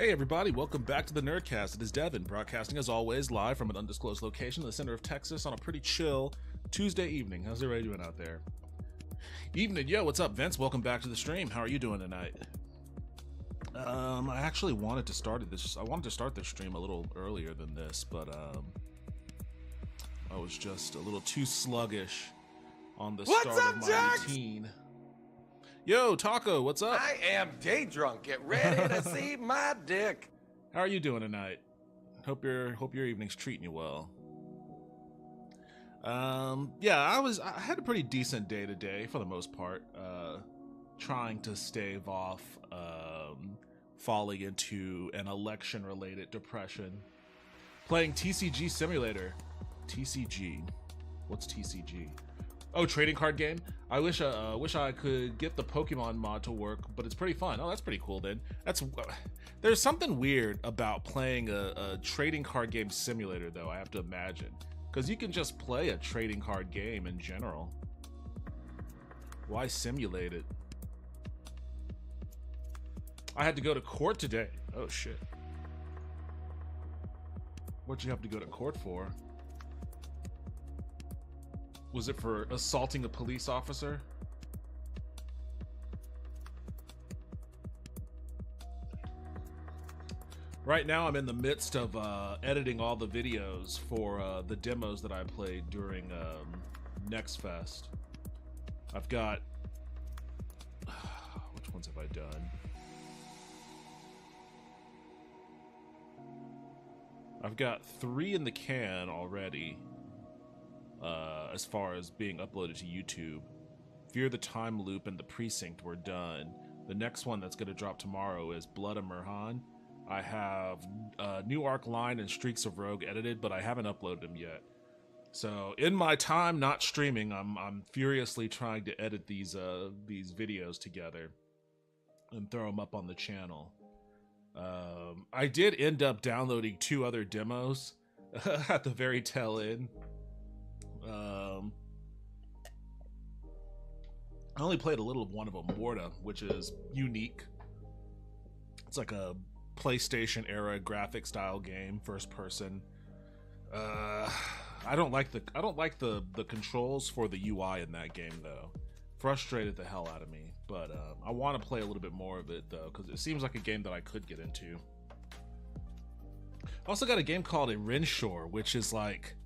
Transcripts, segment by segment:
Hey everybody, welcome back to the Nerdcast. It is Devin, broadcasting as always live from an undisclosed location in the center of Texas on a pretty chill Tuesday evening. How's everybody doing out there? Evening, yo, what's up, Vince? Welcome back to the stream. How are you doing tonight? I actually wanted to start this. I wanted to start this stream a little earlier than this, but I was just a little too sluggish on the start of my routine. Yo, Taco, what's up? I am day drunk. Get ready to see my dick. How are you doing tonight? Hope your evening's treating you well. Yeah, I had a pretty decent day today for the most part. Trying to stave off falling into an election-related depression. Playing TCG Simulator. TCG. What's TCG? Oh, trading card game. I wish I could get the Pokemon mod to work, but it's pretty fun. Oh, that's pretty cool then. There's something weird about playing a trading card game simulator, though, I have to imagine. Because you can just play a trading card game in general. Why simulate it? I had to go to court today. Oh, shit. What'd you have to go to court for? Was it for assaulting a police officer? Right now I'm in the midst of editing all the videos for the demos that I played during Next Fest. I've got... which ones have I done? I've got 3 in the can already. As far as being uploaded to YouTube. Fear the Time Loop and The Precinct were done. The next one that's going to drop tomorrow is Blood of Merhan. I have New Arc Line and Streaks of Rogue edited, but I haven't uploaded them yet. So in my time not streaming, I'm furiously trying to edit these videos together and throw them up on the channel. I did end up downloading 2 other demos at the very tail end. I only played a little of one of them, Morta, which is unique. It's like a PlayStation era graphic style game, first person. I don't like the controls for the UI in that game though. Frustrated the hell out of me, but I want to play a little bit more of it though, because it seems like a game that I could get into. I also got a game called Renshaw, which is like,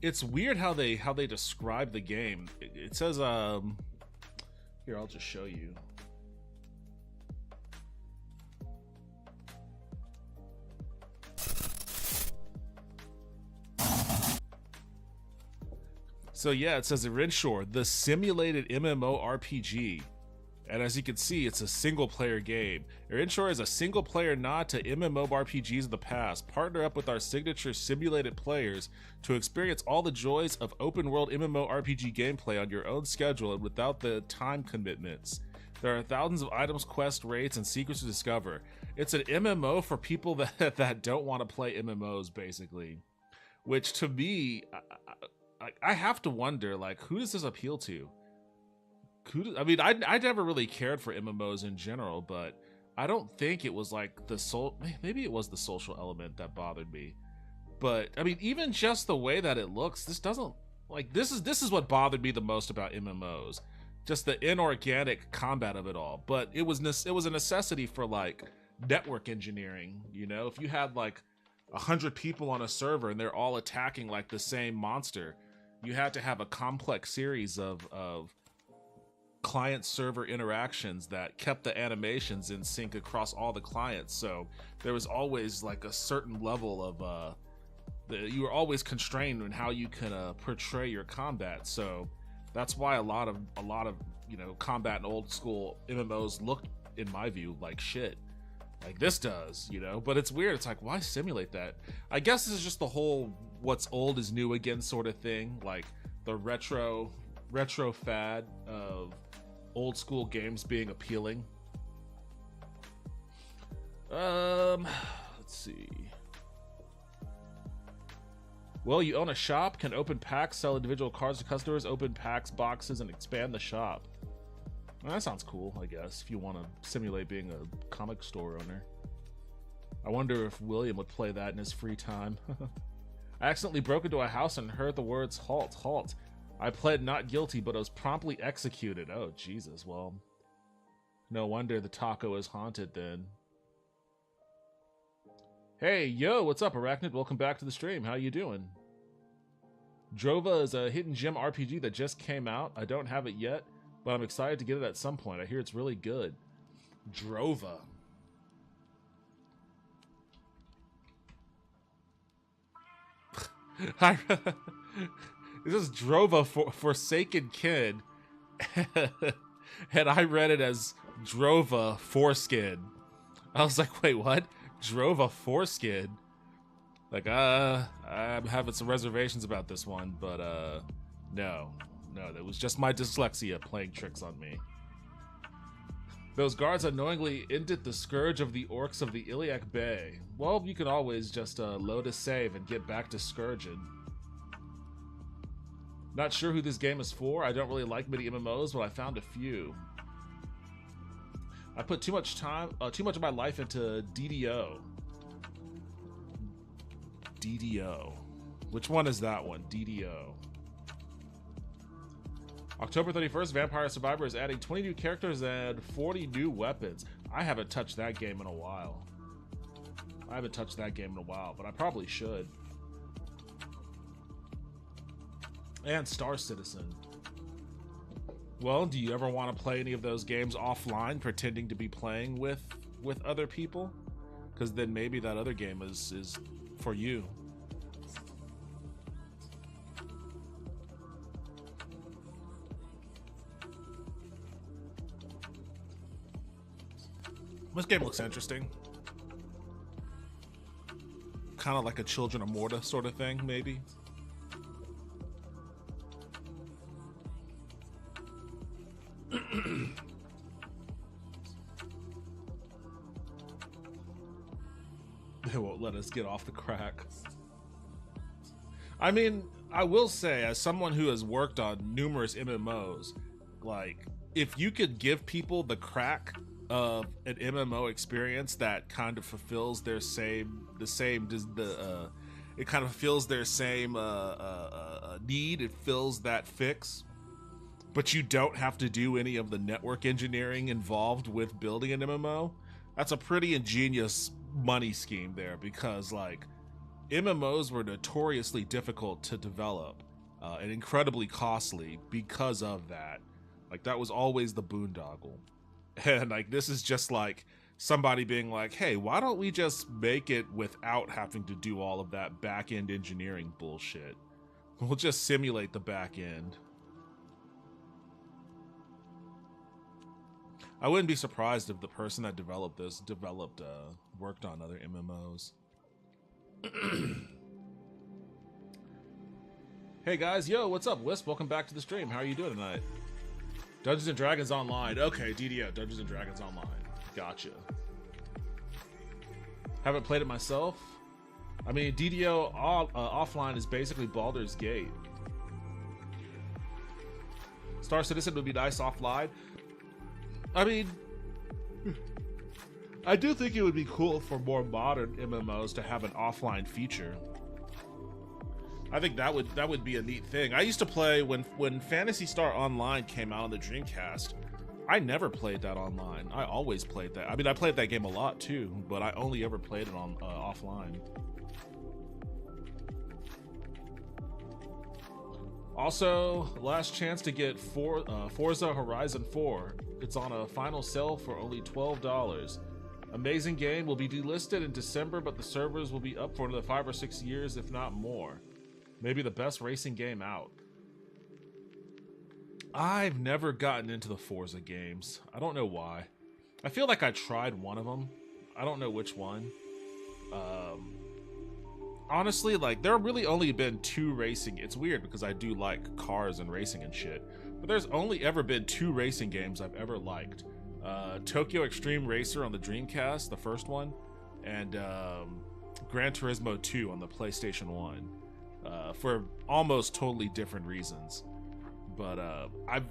it's weird how they describe the game. It says here, I'll just show you. So yeah, it says Renshaw, the simulated MMORPG. And as you can see, it's a single-player game. Renshaw is a single-player nod to MMORPGs of the past. Partner up with our signature simulated players to experience all the joys of open-world MMORPG gameplay on your own schedule and without the time commitments. There are thousands of items, quests, raids, and secrets to discover. It's an MMO for people that don't want to play MMOs, basically. Which, to me, I have to wonder, like, who does this appeal to? I mean, I never really cared for MMOs in general, but I don't think it was like maybe it was the social element that bothered me. But I mean, even just the way that it looks, this is what bothered me the most about MMOs, just the inorganic combat of it all. But it was a necessity for like network engineering. You know, if you had like 100 people on a server and they're all attacking like the same monster, you had to have a complex series of client-server interactions that kept the animations in sync across all the clients. So there was always like a certain level of you were always constrained in how you can portray your combat. So that's why a lot of combat in old school MMOs looked, in my view, like shit, like this does, but it's weird. It's like, why simulate that? I guess this is just the whole what's old is new again sort of thing, like the retro fad of old school games being appealing. Let's see. Well, you own a shop, can open packs, sell individual cards to customers, open packs, boxes, and expand the shop. Well, that sounds cool, I guess, if you want to simulate being a comic store owner. I wonder if William would play that in his free time. I accidentally broke into a house and heard the words, halt, halt. I pled not guilty, but I was promptly executed. Oh, Jesus, well, no wonder the taco is haunted then. Hey, yo, what's up, Arachnid? Welcome back to the stream. How you doing? Drova is a hidden gem RPG that just came out. I don't have it yet, but I'm excited to get it at some point. I hear it's really good. Drova. This is Drova Forsaken Kid. And I read it as Drova Foreskin. I was like, wait, what? Drova Foreskin? Like, I'm having some reservations about this one, but, no, that was just my dyslexia playing tricks on me. Those guards unknowingly ended the scourge of the orcs of the Iliac Bay. Well, you can always just, load a save and get back to scourging. Not sure who this game is for. I don't really like mini MMOs, but I found a few. I put too much of my life into DDO. DDO. Which one is that one? DDO. October 31st, Vampire Survivor is adding 20 new characters and 40 new weapons. I haven't touched that game in a while. But I probably should. And Star Citizen. Well, do you ever want to play any of those games offline, pretending to be playing with other people? Because then maybe that other game is for you. This game looks interesting. Kind of like a Children of Morta sort of thing, maybe. They won't let us get off the crack. I mean, I will say, as someone who has worked on numerous MMOs, like, if you could give people the crack of an MMO experience that kind of fulfills their same need, it fills that fix, but you don't have to do any of the network engineering involved with building an MMO, that's a pretty ingenious money scheme there, because like MMOs were notoriously difficult to develop and incredibly costly because of that. Like, that was always the boondoggle. And like, this is just like somebody being like, hey, why don't we just make it without having to do all of that back-end engineering bullshit? We'll just simulate the back end. I wouldn't be surprised if the person that developed this worked on other MMOs. Hey guys, yo, what's up, Wisp? Welcome back to the stream. How are you doing tonight? Dungeons and Dragons Online. Okay, DDO, Dungeons and Dragons Online. Gotcha. Haven't played it myself. I mean, DDO offline is basically Baldur's Gate. Star Citizen would be nice offline. I mean, I do think it would be cool for more modern MMOs to have an offline feature. I think that would be a neat thing. I used to play when Phantasy Star Online came out on the Dreamcast. I never played that online. I always played that. I mean, I played that game a lot too, but I only ever played it on offline. Also, last chance to get Forza Horizon 4. It's on a final sale for only $12. Amazing game, will be delisted in December, but the servers will be up for another 5 or 6 years, if not more. Maybe the best racing game out. I've never gotten into the Forza games. I don't know why. I feel like I tried one of them. I don't know which one. Honestly, like, there have really only been 2 racing. It's weird because I do like cars and racing and shit. But there's only ever been 2 racing games I've ever liked. Tokyo Extreme Racer on the Dreamcast, the first one, and Gran Turismo 2 on the PlayStation 1. For almost totally different reasons. But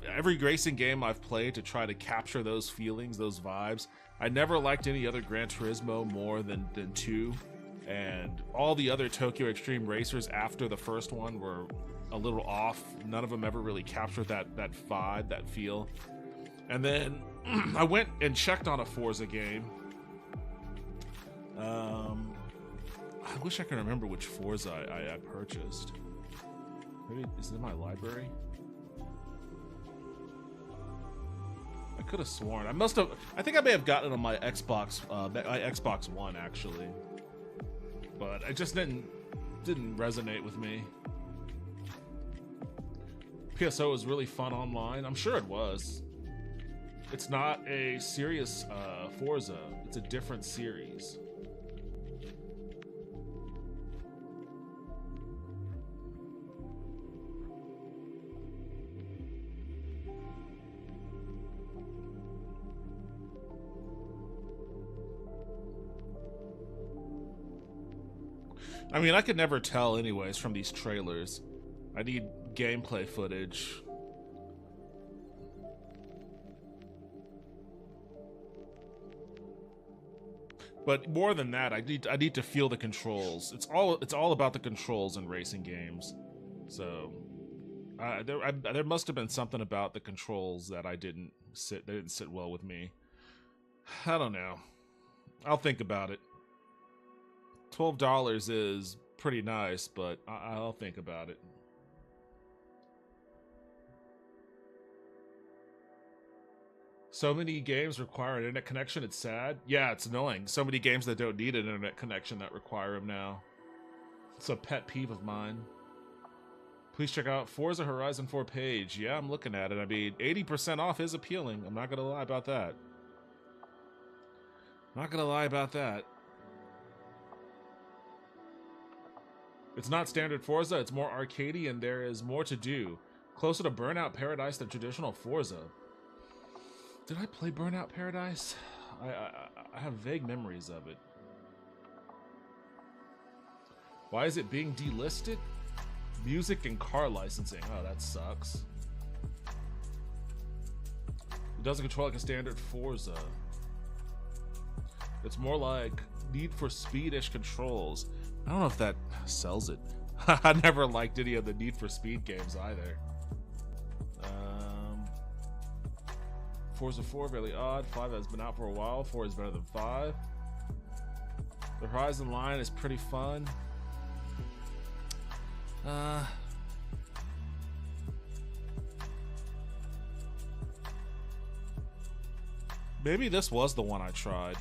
every racing game I've played to try to capture those feelings, those vibes. I never liked any other Gran Turismo more than 2, and all the other Tokyo Extreme Racers after the first one were a little off. None of them ever really captured that vibe, that feel. And then I went and checked on a Forza game. I wish I could remember which Forza I purchased. Maybe is it in my library? I could have sworn. I think I may have gotten it on my Xbox One actually, but it just didn't resonate with me. PSO was really fun online. I'm sure it was. It's not a serious Forza. It's a different series. I mean, I could never tell anyways from these trailers. I need gameplay footage. But more than that, I need to feel the controls. It's all about the controls in racing games. So there must have been something about the controls that they didn't sit well with me. I don't know. I'll think about it. $12 is pretty nice, but I'll think about it. So many games require an internet connection, it's sad. Yeah, it's annoying. So many games that don't need an internet connection that require them now. It's a pet peeve of mine. Please check out Forza Horizon 4 page. Yeah, I'm looking at it. I mean, 80% off is appealing. I'm not going to lie about that. Not going to lie about that. It's not standard Forza, it's more arcadey and there is more to do. Closer to Burnout Paradise than traditional Forza. Did I play Burnout Paradise? I have vague memories of it. Why is it being delisted? Music and car licensing. Oh, that sucks. It doesn't control like a standard Forza. It's more like Need for Speed-ish controls. I don't know if that sells it. I never liked any of the Need for Speed games either. Forza 4, really odd. 5 has been out for a while. 4 is better than 5. The Horizon line is pretty fun. Maybe this was the one I tried.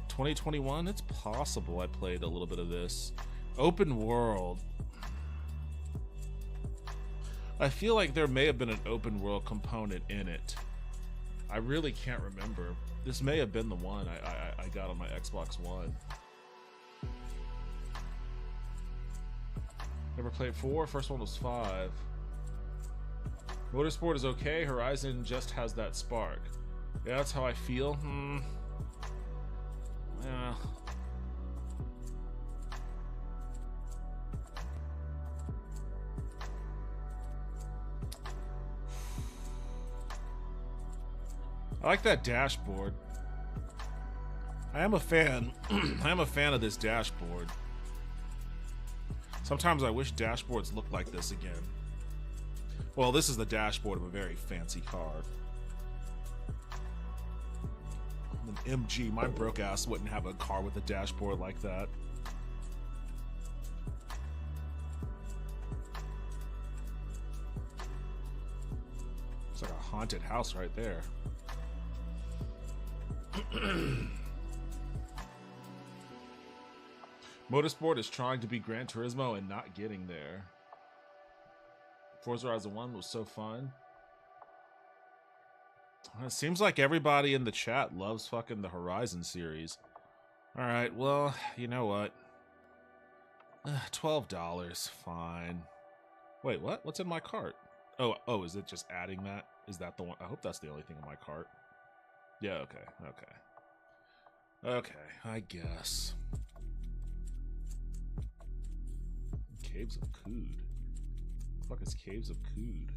2021, it's possible I played a little bit of this. Open world. I feel like there may have been an open world component in it. I really can't remember. This may have been the one I got on my Xbox One. Never played 4, first one was 5. Motorsport is okay, Horizon just has that spark. Yeah, that's how I feel. Yeah. I like that dashboard. I am a fan. I am a fan of this dashboard. Sometimes I wish dashboards looked like this again. Well, this is the dashboard of a very fancy car. An MG, my broke ass wouldn't have a car with a dashboard like that. It's like a haunted house right there. Motorsport is trying to be Gran Turismo and not getting there. Forza Horizon 1 was so fun. It seems like everybody in the chat loves fucking the Horizon series. Alright, well, you know what? $12, fine. Wait, what? What's in my cart? Oh, is it just adding that? Is that the one? I hope that's the only thing in my cart. Yeah, okay, I guess. Caves of Cood. Fuck is Caves of Kood?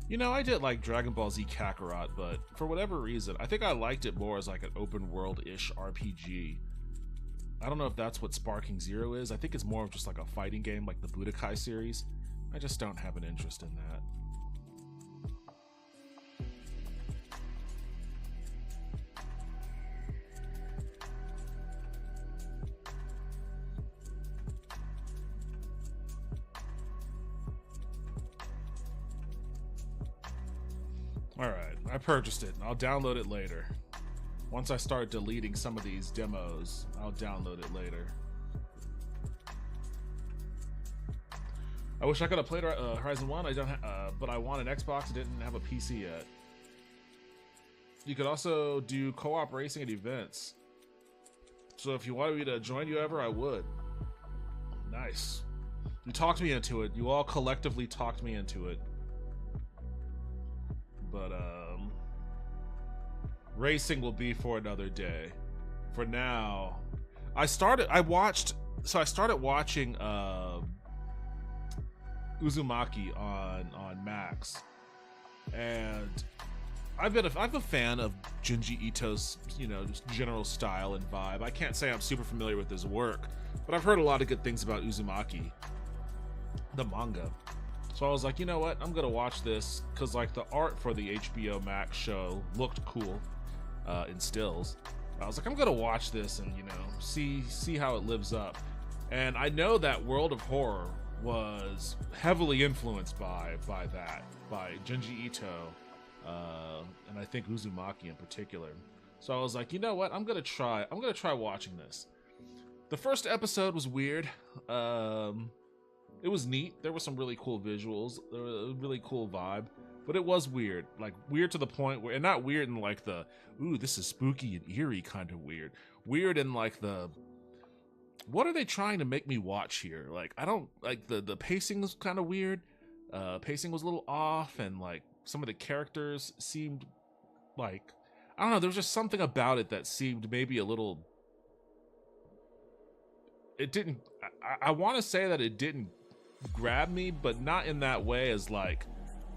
You know, I did like Dragon Ball Z Kakarot, but for whatever reason, I think I liked it more as like an open world-ish RPG. I don't know if that's what Sparking Zero is. I think it's more of just like a fighting game like the Budokai series. I just don't have an interest in that. Alright, I purchased it. I'll download it later. Once I start deleting some of these demos, I'll download it later. I wish I could have played Horizon 1, but I want an Xbox, didn't have a PC yet. You could also do co-op racing at events. So if you wanted me to join you ever, I would. Nice. You talked me into it. You all collectively talked me into it. But racing will be for another day. For now, I started watching Uzumaki on Max, and I'm a fan of Junji Ito's, you know, just general style and vibe. I can't say I'm super familiar with his work, but I've heard a lot of good things about Uzumaki, the manga. So I was like, you know what? I'm gonna watch this because like the art for the HBO Max show looked cool in stills. I was like, I'm gonna watch this and, you know, see how it lives up. And I know that World of Horror was heavily influenced by Junji Ito, and I think Uzumaki in particular. So I was like, you know what? I'm gonna try watching this. The first episode was weird. It was neat. There were some really cool visuals. There was a really cool vibe, but it was weird. Like weird to the point where, and not weird in like the, ooh, this is spooky and eerie kind of weird. Weird in like the, what are they trying to make me watch here? Like, I don't, like the pacing was kind of weird. Pacing was a little off, and like some of the characters seemed like, I don't know, there was just something about it that seemed maybe a little, it didn't, I want to say that it didn't grab me, but not in that way as like,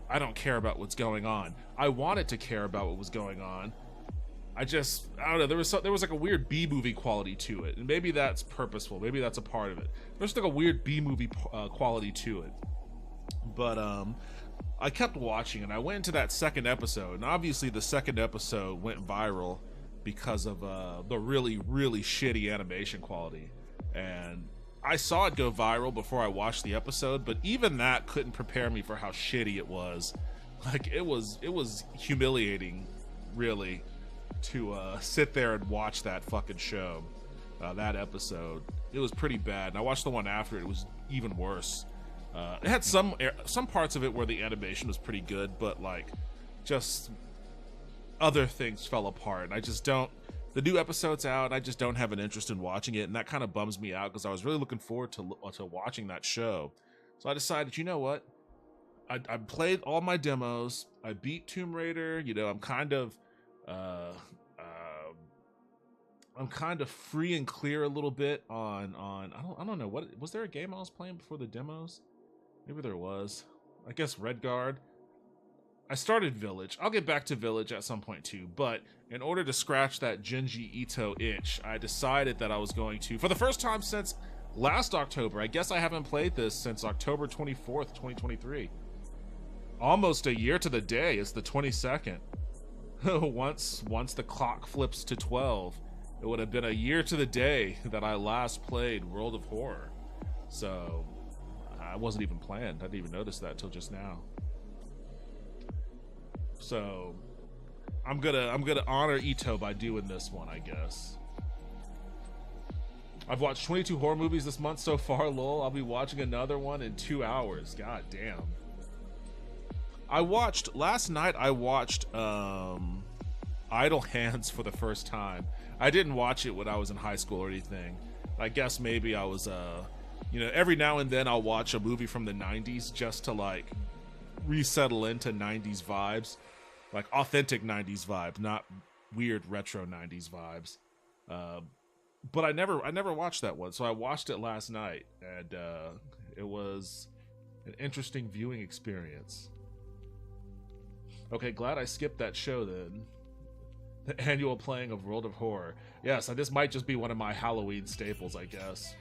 I don't care about what's going on. I wanted to care about what was going on. I don't know, there was like a weird B-movie quality to it, and maybe that's purposeful, maybe that's a part of it. There's like a weird B-movie quality to it. But I kept watching, and I went into that second episode, and obviously the second episode went viral because of the really, really shitty animation quality. And I saw it go viral before I watched the episode, but even that couldn't prepare me for how shitty it was. Like, it was humiliating, really, to sit there and watch that fucking show, that episode. It was pretty bad. And I watched the one after it was even worse. It had some parts of it where the animation was pretty good, but like, just other things fell apart. And I just don't. The new episode's out, and I just don't have an interest in watching it, and that kind of bums me out because I was really looking forward to watching that show. So I decided, you know what? I played all my demos. I beat Tomb Raider. You know, I'm kind of free and clear a little bit on I don't know, what was there a game I was playing before the demos? Maybe there was. I guess Redguard. I started Village. I'll get back to Village at some point too, but in order to scratch that Junji Ito itch, I decided that I was going to, for the first time since last October, I guess I haven't played this since October 24th, 2023. Almost a year to the day. It's the 22nd. Once the clock flips to 12, it would have been a year to the day that I last played World of Horror. So I wasn't even planned. I didn't even notice that until just now. So I'm gonna honor Ito by doing this one, I guess. I've watched 22 horror movies this month so far, lol. I'll be watching another one in 2 hours. God damn. Last night I watched Idle Hands for the first time. I didn't watch it when I was in high school or anything. I guess maybe I was you know, every now and then I'll watch a movie from the 90s just to like resettle into 90s vibes. Like authentic 90s vibe, not weird retro 90s vibes. but I never watched that one. So I watched it last night, and it was an interesting viewing experience. Okay, glad I skipped that show then. The annual playing of World of Horror. Yes, this might just be one of my Halloween staples, I guess.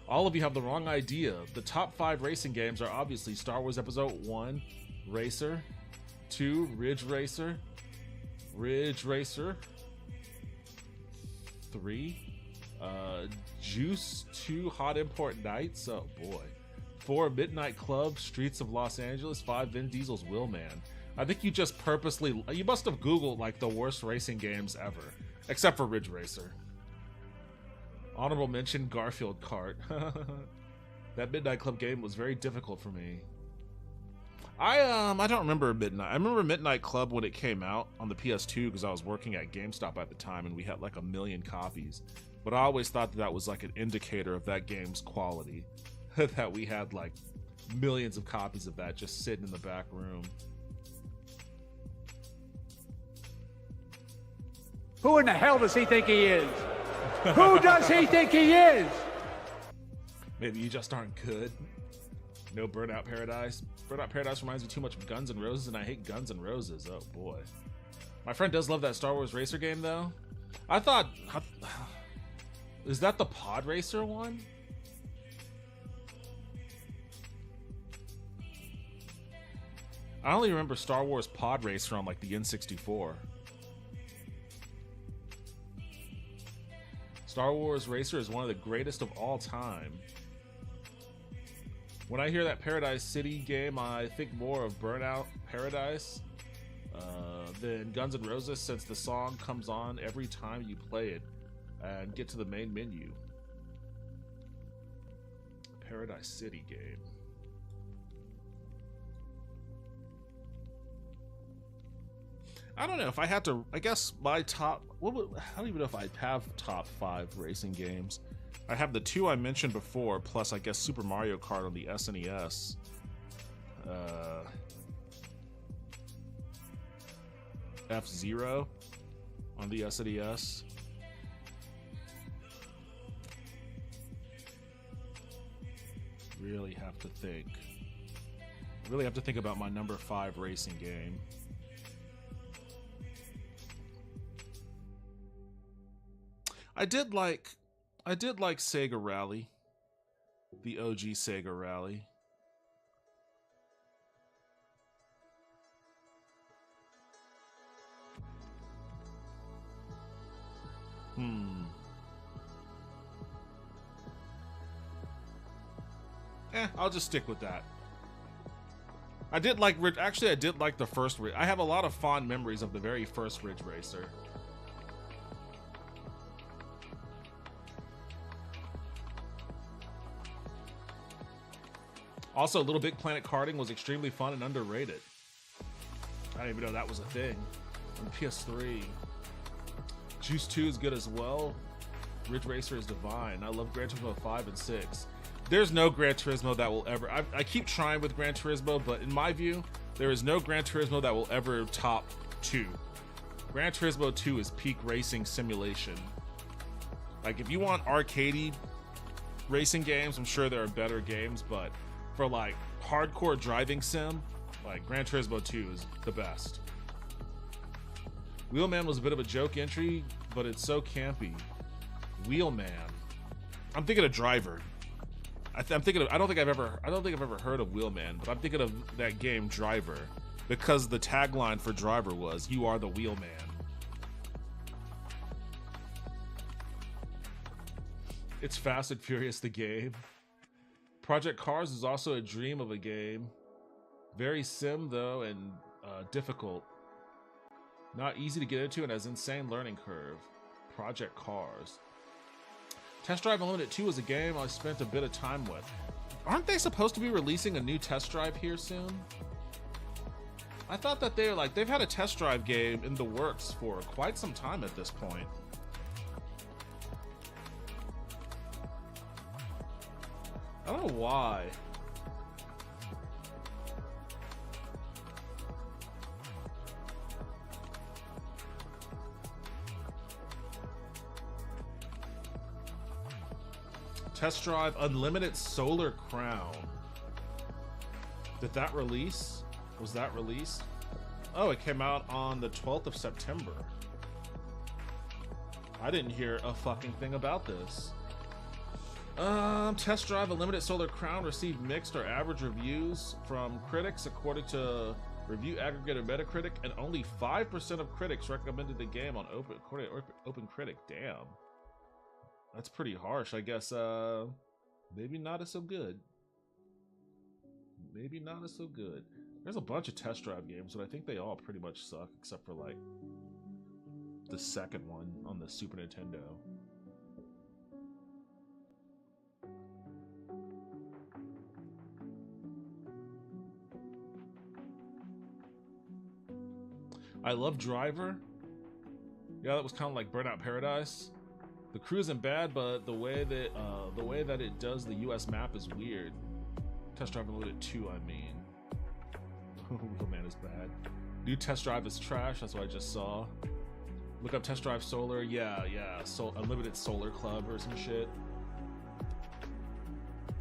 All of you have the wrong idea. The top 5 racing games are obviously Star Wars Episode 1, Racer, 2, Ridge Racer, 3, Juice 2, Hot Import Nights, oh boy, 4, Midnight Club, Streets of Los Angeles, 5, Vin Diesel's Wheelman. I think you just you must have Googled like the worst racing games ever, except for Ridge Racer. Honorable mention, Garfield Kart. That Midnight Club game was very difficult for me. I don't remember Midnight. I remember Midnight Club when it came out on the PS2 because I was working at GameStop at the time and we had like 1 million copies. But I always thought that was like an indicator of that game's quality. That we had like millions of copies of that just sitting in the back room. Who in the hell does he think he is? Who does he think he is? Maybe you just aren't good. No Burnout Paradise. Burnout Paradise reminds me too much of Guns N' Roses, and I hate Guns N' Roses. Oh boy. My friend does love that Star Wars Racer game though. I thought, is that the Pod Racer one? I only remember Star Wars Pod Racer on like the N64. Star Wars Racer is one of the greatest of all time. When I hear that Paradise City game, I think more of Burnout Paradise than Guns N' Roses, since the song comes on every time you play it and get to the main menu. Paradise City game. I don't know if I had to. I guess my top. I don't even know if I have top 5 racing games. I have the 2 I mentioned before, plus I guess Super Mario Kart on the SNES. F-Zero on the SNES. Really have to think. I really have to think about my number 5 racing game. I did like Sega Rally, the OG Sega Rally. I'll just stick with that. I did like the first Ridge. I have a lot of fond memories of the very first Ridge Racer. Also, Little Big Planet karting was extremely fun and underrated. I didn't even know that was a thing. On PS3. Juice 2 is good as well. Ridge Racer is divine. I love Gran Turismo 5 and 6. There's no Gran Turismo that will ever... I keep trying with Gran Turismo, but in my view, there is no Gran Turismo that will ever top 2. Gran Turismo 2 is peak racing simulation. Like, if you want arcadey racing games, I'm sure there are better games, but for like hardcore driving sim, like Gran Turismo 2 is the best. Wheelman was a bit of a joke entry, but it's so campy. Wheelman. I'm thinking of Driver. I don't think I've ever heard of Wheelman, but I'm thinking of that game Driver because the tagline for Driver was "You are the Wheelman." It's Fast and Furious the game. Project Cars is also a dream of a game. Very sim though and difficult. Not easy to get into and has insane learning curve. Project Cars. Test Drive Unlimited 2 is a game I spent a bit of time with. Aren't they supposed to be releasing a new Test Drive here soon? I thought that they've had a Test Drive game in the works for quite some time at this point. I don't know why. Test Drive Unlimited Solar Crown. Did that release? Was that released? Oh, it came out on the 12th of September. I didn't hear a fucking thing about this. Test Drive Unlimited Solar Crown received mixed or average reviews from critics according to review aggregator Metacritic, and only 5% of critics recommended the game on OpenCritic. Damn. That's pretty harsh. I guess, maybe not as so good. Maybe not as so good. There's a bunch of Test Drive games, but I think they all pretty much suck, except for, like, the second one on the Super Nintendo. I love Driver. Yeah, that was kind of like Burnout Paradise. The crew isn't bad, but the way that it does the U.S. map is weird. Test Drive Unlimited 2, I mean. Wheelman is bad. New Test Drive is trash. That's what I just saw. Look up Test Drive Solar. Yeah. Unlimited Solar Club or some shit.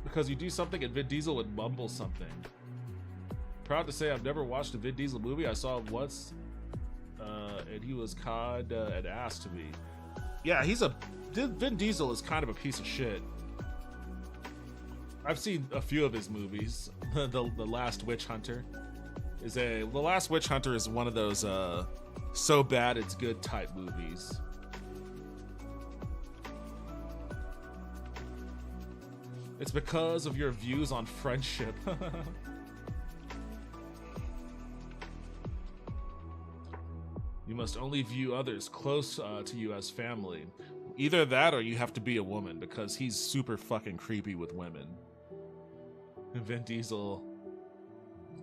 Because you do something and Vin Diesel would mumble something. Proud to say I've never watched a Vin Diesel movie. I saw it once. And he was kind an ass to me. Yeah, Vin Diesel is kind of a piece of shit. I've seen a few of his movies. The Last Witch Hunter The Last Witch Hunter is one of those so bad it's good type movies. It's because of your views on friendship. You must only view others close to you as family. Either that or you have to be a woman, because he's super fucking creepy with women. And Vin Diesel,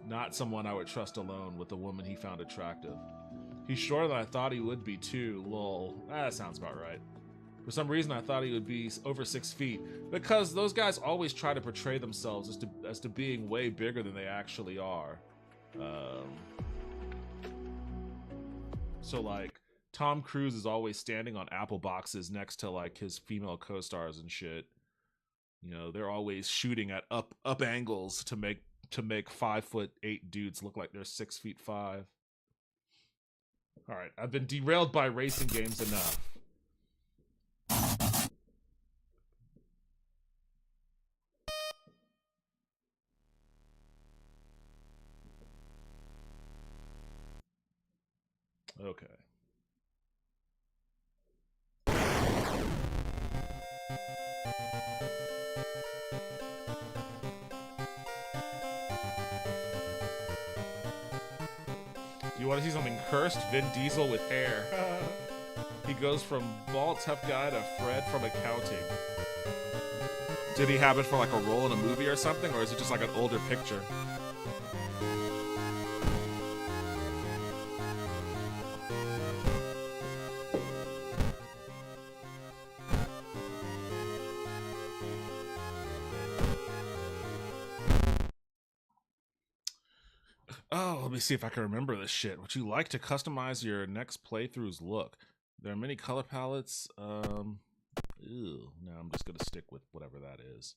not someone I would trust alone with a woman he found attractive. He's shorter than I thought he would be too, lol. That sounds about right. For some reason I thought he would be over 6 feet, because those guys always try to portray themselves as to being way bigger than they actually are. So like Tom Cruise is always standing on apple boxes next to like his female co-stars and shit. You know, they're always shooting at up angles to make 5'8" dudes look like they're 6'5". All right, I've been derailed by racing games enough. Okay. Do you want to see something cursed? Vin Diesel with hair. He goes from bald tough guy to Fred from accounting. Did he have it for like a role in a movie or something, or is it just like an older picture? Oh, let me see if I can remember this shit. Would you like to customize your next playthrough's look? There are many color palettes. No, I'm just gonna stick with whatever that is.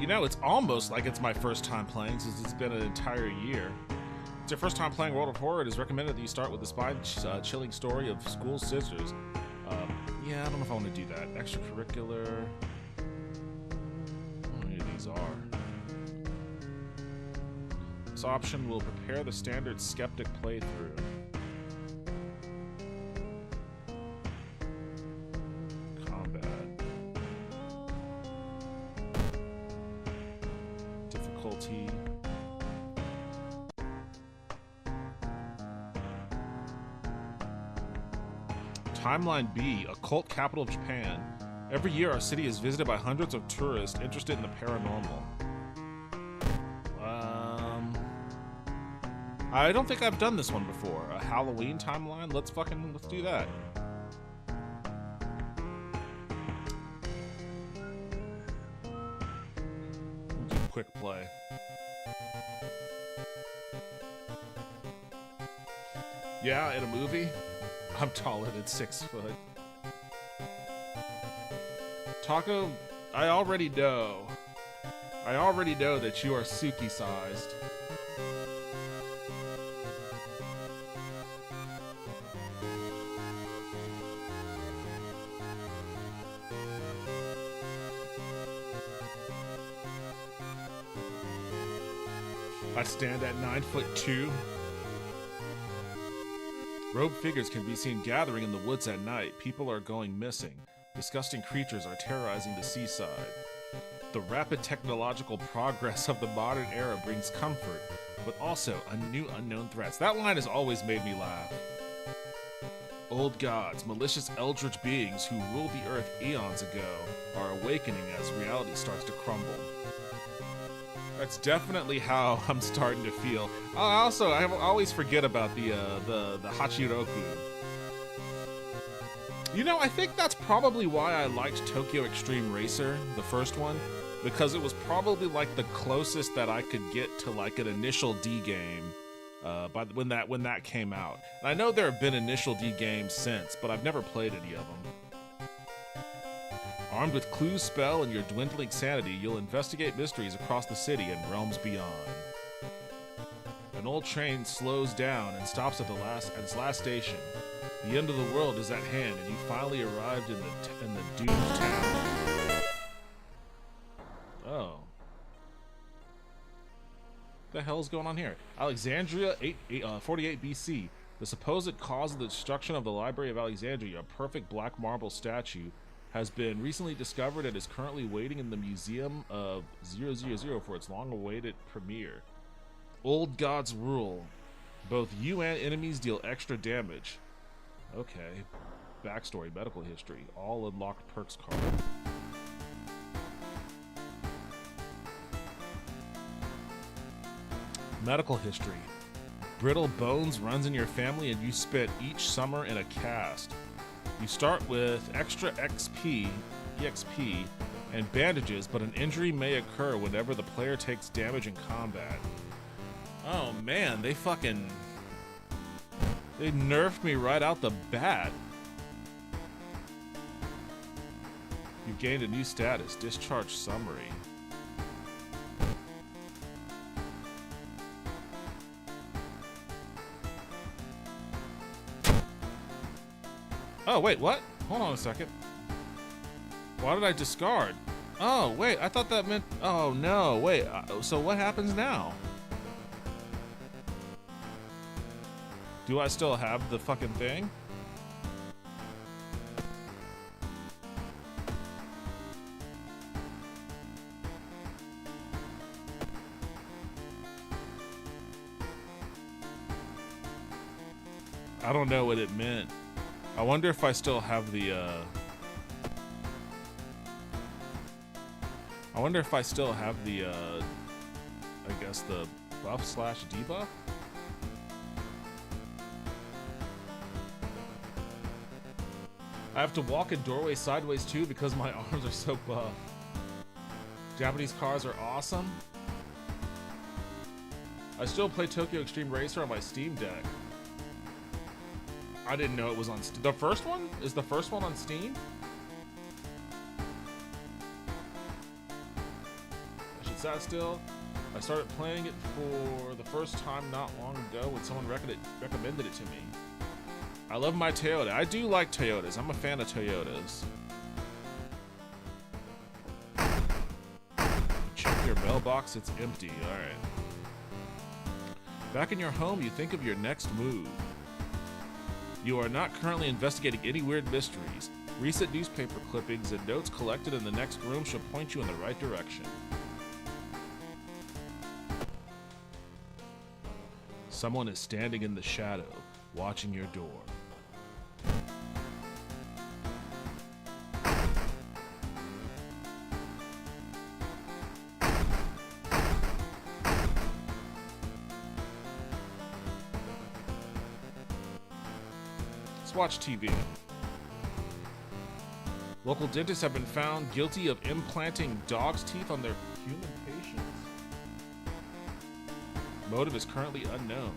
You know, it's almost like it's my first time playing since it's been an entire year. If it's your first time playing World of Horror, it is recommended that you start with the spine-chilling story of School Scissors. Yeah, I don't know if I want to do that. Extracurricular. I don't know what any of these are. This option will prepare the standard skeptic playthrough. Combat. Difficulty. Timeline B, occult capital of Japan. Every year, our city is visited by hundreds of tourists interested in the paranormal. I don't think I've done this one before. A Halloween timeline? Let's do that. We'll do quick play. Yeah, in a movie, I'm taller than 6 foot. Taco, I already know that you are Suki-sized. I stand at 9'2". Robed figures can be seen gathering in the woods at night. People are going missing. Disgusting creatures are terrorizing the seaside. The rapid technological progress of the modern era brings comfort, but also new unknown threats. That line has always made me laugh. Old gods, malicious eldritch beings who ruled the earth eons ago, are awakening as reality starts to crumble. That's definitely how I'm starting to feel. I always forget about the Hachiroku. You know, I think that's probably why I liked Tokyo Extreme Racer, the first one, because it was probably like the closest that I could get to like an initial D game when that came out. And I know there have been initial D games since, but I've never played any of them. Armed with Clue's spell and your dwindling sanity, you'll investigate mysteries across the city and realms beyond. An old train slows down and stops at its last station. The end of the world is at hand, and you finally arrived in the doomed town. Oh. What the hell is going on here? Alexandria, 48 BC. The supposed cause of the destruction of the Library of Alexandria, a perfect black marble statue, has been recently discovered and is currently waiting in the Museum of 000 for its long-awaited premiere. Old gods rule. Both you and enemies deal extra damage. Okay. Backstory, medical history, all unlocked perks card. Medical history. Brittle bones runs in your family and you spent each summer in a cast. You start with extra EXP, and bandages, but an injury may occur whenever the player takes damage in combat. Oh man, they nerfed me right out the bat. You've gained a new status, discharge summary. Oh, wait, what? Hold on a second. Why did I discard? Oh, wait, I thought that meant... Oh, no, wait. So what happens now? Do I still have the fucking thing? I don't know what it meant. I wonder if I still have the, I wonder if I still have the, I guess the buff/debuff? I have to walk in doorways sideways too because my arms are so buff. Japanese cars are awesome. I still play Tokyo Extreme Racer on my Steam Deck. I didn't know it was on Steam. The first one? Is the first one on Steam? I should sat still. I started playing it for the first time not long ago when someone recommended it to me. I love my Toyota. I do like Toyotas. I'm a fan of Toyotas. Check your mailbox. It's empty. Alright. Back in your home, you think of your next move. You are not currently investigating any weird mysteries. Recent newspaper clippings and notes collected in the next room should point you in the right direction. Someone is standing in the shadow, watching your door. Watch TV. Local dentists have been found guilty of implanting dogs' teeth on their human patients. Motive is currently unknown.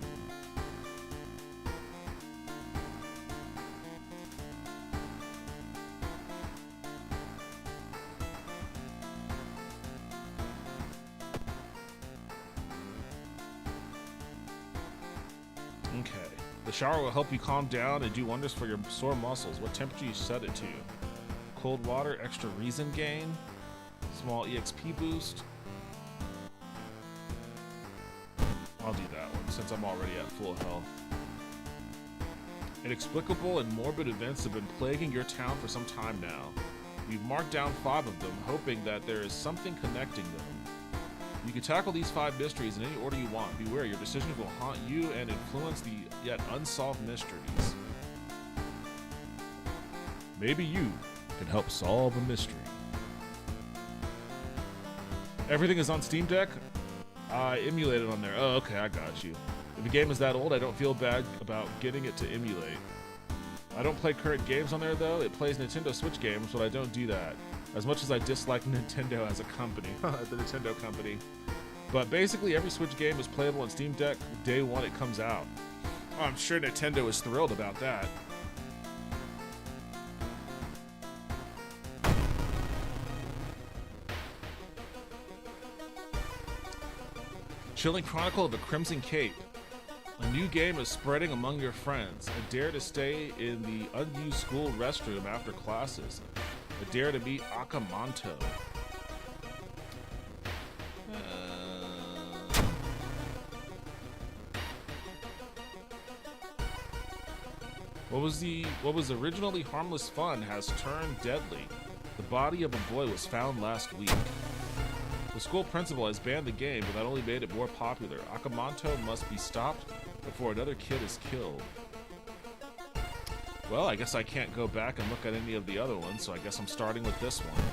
Okay. The shower will help you calm down and do wonders for your sore muscles. What temperature you set it to? Cold water, extra reason gain, small EXP boost. I'll do that one since I'm already at full health. Inexplicable and morbid events have been plaguing your town for some time now. You've marked down 5 of them, hoping that there is something connecting them. You can tackle these 5 mysteries in any order you want. Beware, your decisions will haunt you and influence the yet unsolved mysteries. Maybe you can help solve a mystery. Everything is on Steam Deck? I emulated on there. Oh, okay, I got you. If the game is that old, I don't feel bad about getting it to emulate. I don't play current games on there, though. It plays Nintendo Switch games, but I don't do that. As much as I dislike Nintendo as a company, the Nintendo company. But basically, every Switch game is playable on Steam Deck day one it comes out. Oh, I'm sure Nintendo is thrilled about that. Chilling Chronicle of the Crimson Cape. A new game is spreading among your friends. A dare to stay in the unused school restroom after classes. A dare to meet Akamanto. What was originally harmless fun has turned deadly. The body of a boy was found last week. The school principal has banned the game, but that only made it more popular. Akamanto must be stopped before another kid is killed. Well, I guess I can't go back and look at any of the other ones, so I guess I'm starting with this one.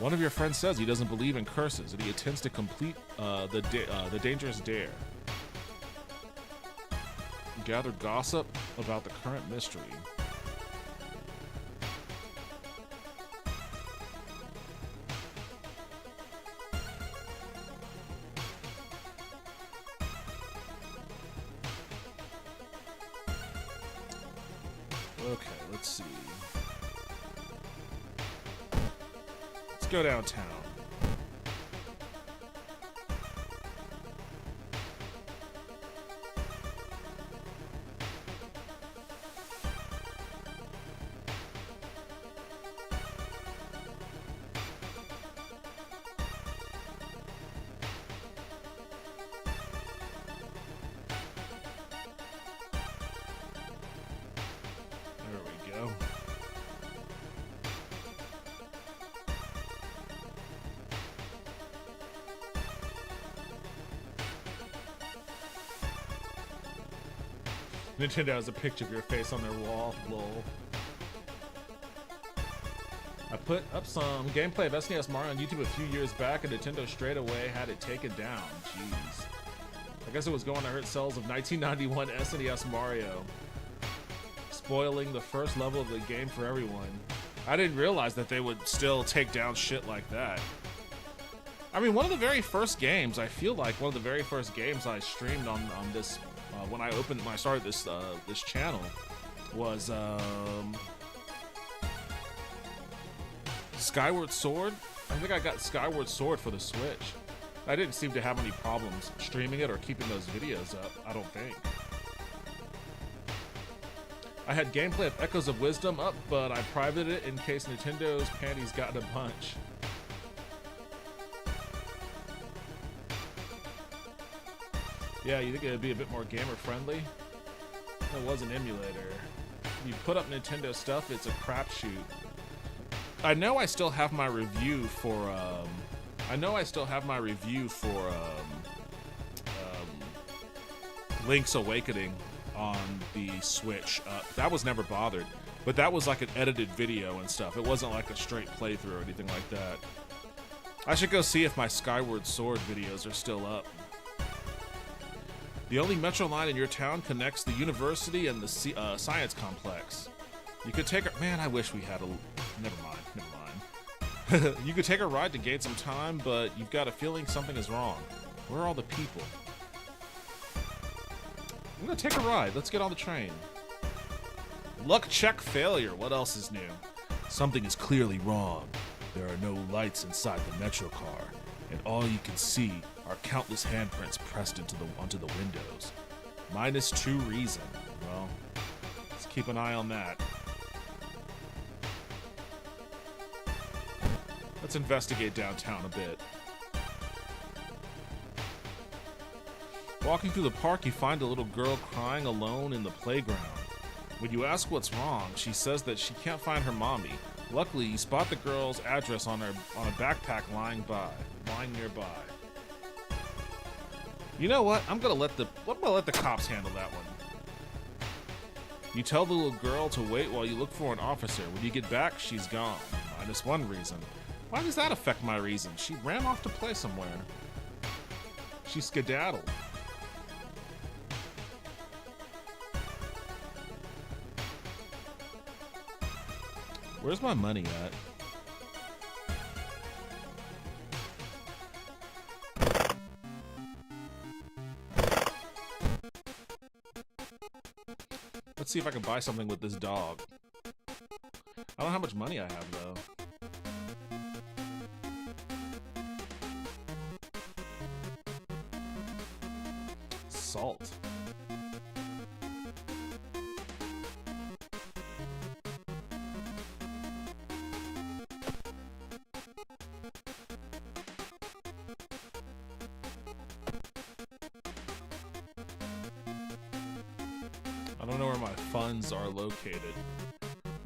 One of your friends says he doesn't believe in curses, and he intends to complete the dangerous dare. Gather gossip about the current mystery. Okay, let's see. Let's go downtown. Nintendo has a picture of your face on their wall, lol. I put up some gameplay of SNES Mario on YouTube a few years back, and Nintendo straight away had it taken down. Jeez. I guess it was going to hurt sales of 1991 SNES Mario, spoiling the first level of the game for everyone. I didn't realize that they would still take down shit like that. I mean, one of the very first games, I feel like one of the very first games I streamed on this when I started this this channel was Skyward Sword. I think I got Skyward Sword for the Switch. I didn't seem to have any problems streaming it or keeping those videos up, I don't think. I had gameplay of Echoes of Wisdom up, but I privated it in case Nintendo's panties got in a bunch. Yeah, you think it would be a bit more gamer friendly? It was an emulator. You put up Nintendo stuff, it's a crapshoot. I know I still have my review for Link's Awakening on the Switch. That was never bothered, but that was like an edited video and stuff. It wasn't like a straight playthrough or anything like that. I should go see if my Skyward Sword videos are still up. The only metro line in your town connects the university and the science complex. You could take a... Man, I wish we had a... Never mind. You could take a ride to gain some time, but you've got a feeling something is wrong. Where are all the people? I'm gonna take a ride. Let's get on the train. Luck check failure. What else is new? Something is clearly wrong. There are no lights inside the metro car, and all you can see are countless handprints pressed onto the windows. -2 reason. Well, let's keep an eye on that. Let's investigate downtown a bit. Walking through the park, you find a little girl crying alone in the playground. When you ask what's wrong, she says that she can't find her mommy. Luckily, you spot the girl's address on a backpack lying nearby. You know what? I'm gonna let the cops handle that one. You tell the little girl to wait while you look for an officer. When you get back, she's gone. -1 reason. Why does that affect my reason? She ran off to play somewhere. She skedaddled. Where's my money at? Let's see if I can buy something with this dog. I don't know how much money I have, though. Salt. I don't know where my funds are located.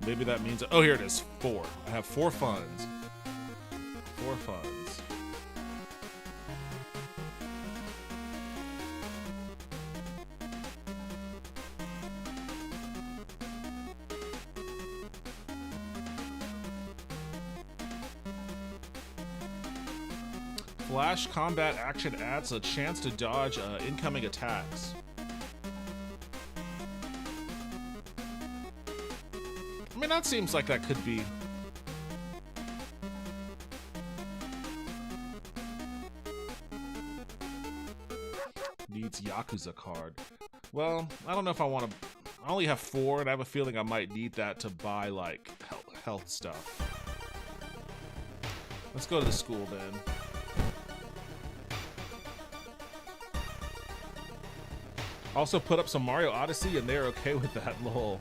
Maybe that means... Oh, here it is. 4. I have 4 funds. 4 funds. Flash combat action adds a chance to dodge incoming attacks. I mean, that seems like that could be. Needs Yakuza card. Well, I don't know if I want to. I only have 4, and I have a feeling I might need that to buy, like, health stuff. Let's go to the school then. Also put up some Mario Odyssey, and they're okay with that, lol.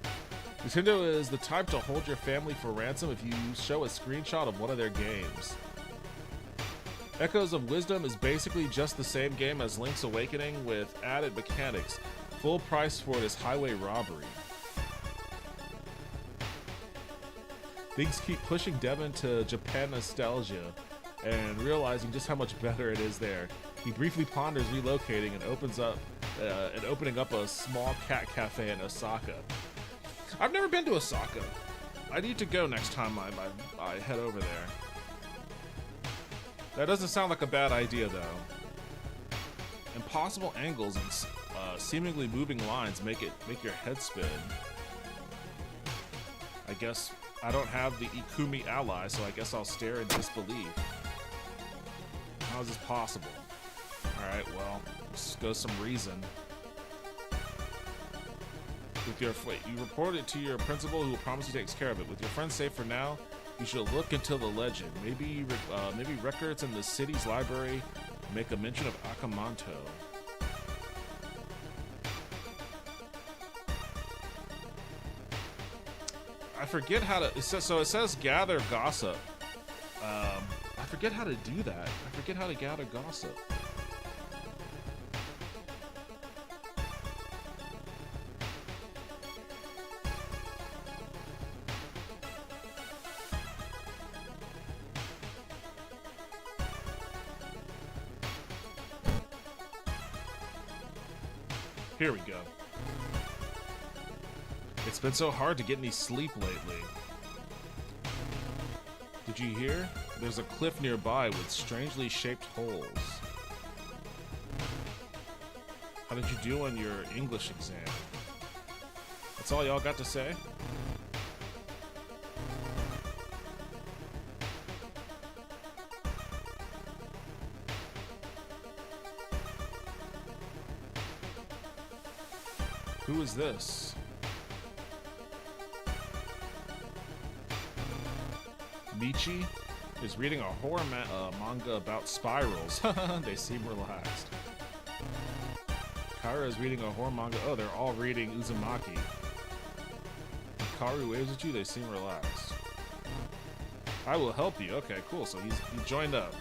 Nintendo is the type to hold your family for ransom if you show a screenshot of one of their games. Echoes of Wisdom is basically just the same game as Link's Awakening with added mechanics. Full price for it is highway robbery. Things keep pushing Devin to Japan nostalgia and realizing just how much better it is there. He briefly ponders relocating and opening up a small cat cafe in Osaka. I've never been to Osaka. I need to go next time I head over there. That doesn't sound like a bad idea, though. Impossible angles and seemingly moving lines make your head spin. I guess I don't have the Ikumi ally, so I guess I'll stare in disbelief. How is this possible? Alright, well, let's go some reason. You report it to your principal, who will promise he takes care of it. With your friends safe for now, you should look into the legend. Maybe records in the city's library make a mention of Akamanto. I forget how to. It says gather gossip. I forget how to do that. I forget how to gather gossip. Here we go. It's been so hard to get any sleep lately. Did you hear? There's a cliff nearby with strangely shaped holes. How did you do on your English exam? That's all y'all got to say? Who is this? Michi is reading a horror manga about spirals. They seem relaxed. Kyra is reading a horror manga. Oh, they're all reading Uzumaki. Karu waves at you. They seem relaxed. I will help you. Okay, cool. So he joined up.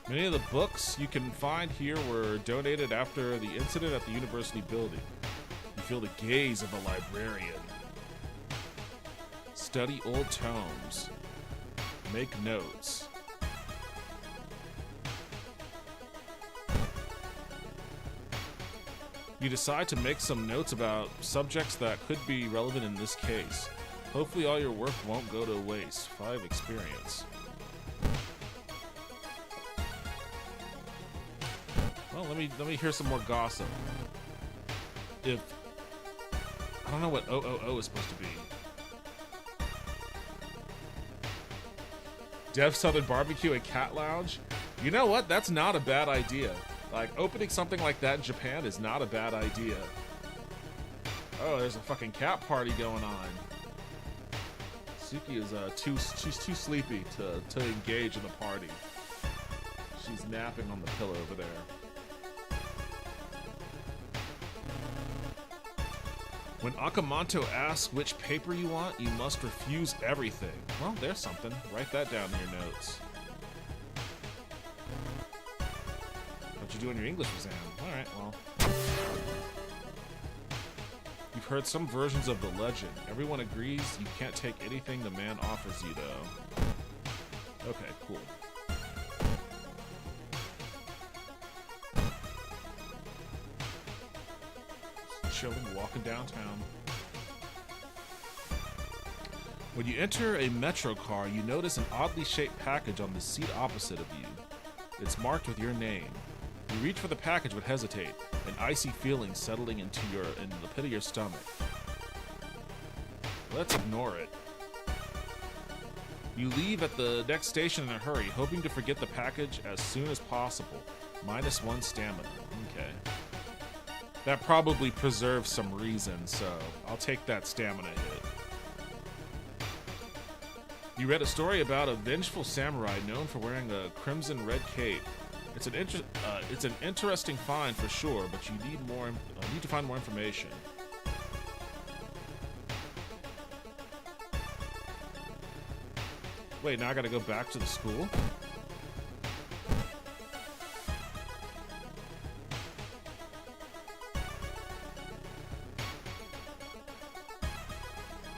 Many of the books you can find here were donated after the incident at the university building. You feel the gaze of a librarian. Study old tomes. Make notes. You decide to make some notes about subjects that could be relevant in this case. Hopefully all your work won't go to waste. 5 experience. Well, let me hear some more gossip. I don't know what OOO is supposed to be. Dev Southern Barbecue and Cat Lounge? You know what? That's not a bad idea. Like, opening something like that in Japan is not a bad idea. Oh, there's a fucking cat party going on. Suki is she's too sleepy to engage in the party. She's napping on the pillow over there. When Akamanto asks which paper you want, you must refuse everything. Well, there's something. Write that down in your notes. What you do in your English exam? Alright, well. You've heard some versions of the legend. Everyone agrees you can't take anything the man offers you, though. Okay, cool. Chilling, walking downtown. When you enter a metro car, you notice an oddly shaped package on the seat opposite of you. It's marked with your name. You reach for the package but hesitate, an icy feeling settling in the pit of your stomach. Let's ignore it. You leave at the next station in a hurry, hoping to forget the package as soon as possible. -1 stamina. Okay. That probably preserves some reason, so I'll take that stamina hit. You read a story about a vengeful samurai known for wearing a crimson red cape. It's an interesting find for sure, but you need to find more information. Wait, now I gotta go back to the school?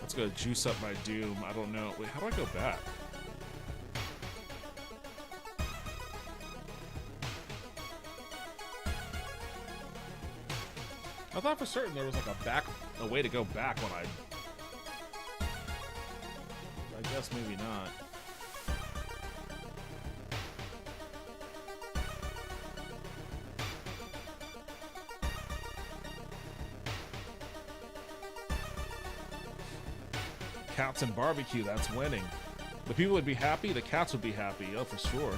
Let's go juice up my doom. I don't know. Wait, how do I go back? I thought for certain there was like a way to go back when I guess maybe not. Cats and barbecue, that's winning. The people would be happy, the cats would be happy, oh for sure.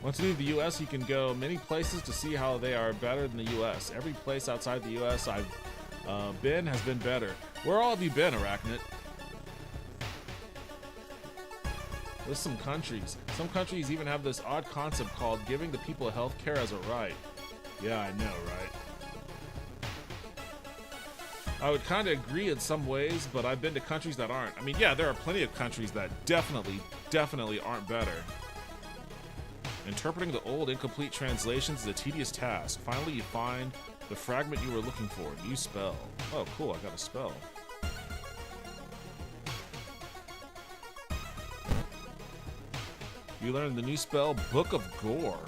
Once you leave the US, you can go many places to see how they are better than the US. Every place outside the US I've been has been better. Where all have you been, Arachnid? There's some countries. Some countries even have this odd concept called giving the people health care as a right. Yeah, I know, right? I would kind of agree in some ways, but I've been to countries that aren't. I mean, yeah, there are plenty of countries that definitely aren't better. Interpreting the old incomplete translations is a tedious task. Finally, you find the fragment you were looking for. New spell. Oh, cool, I got a spell. You learn the new spell, Book of Gore.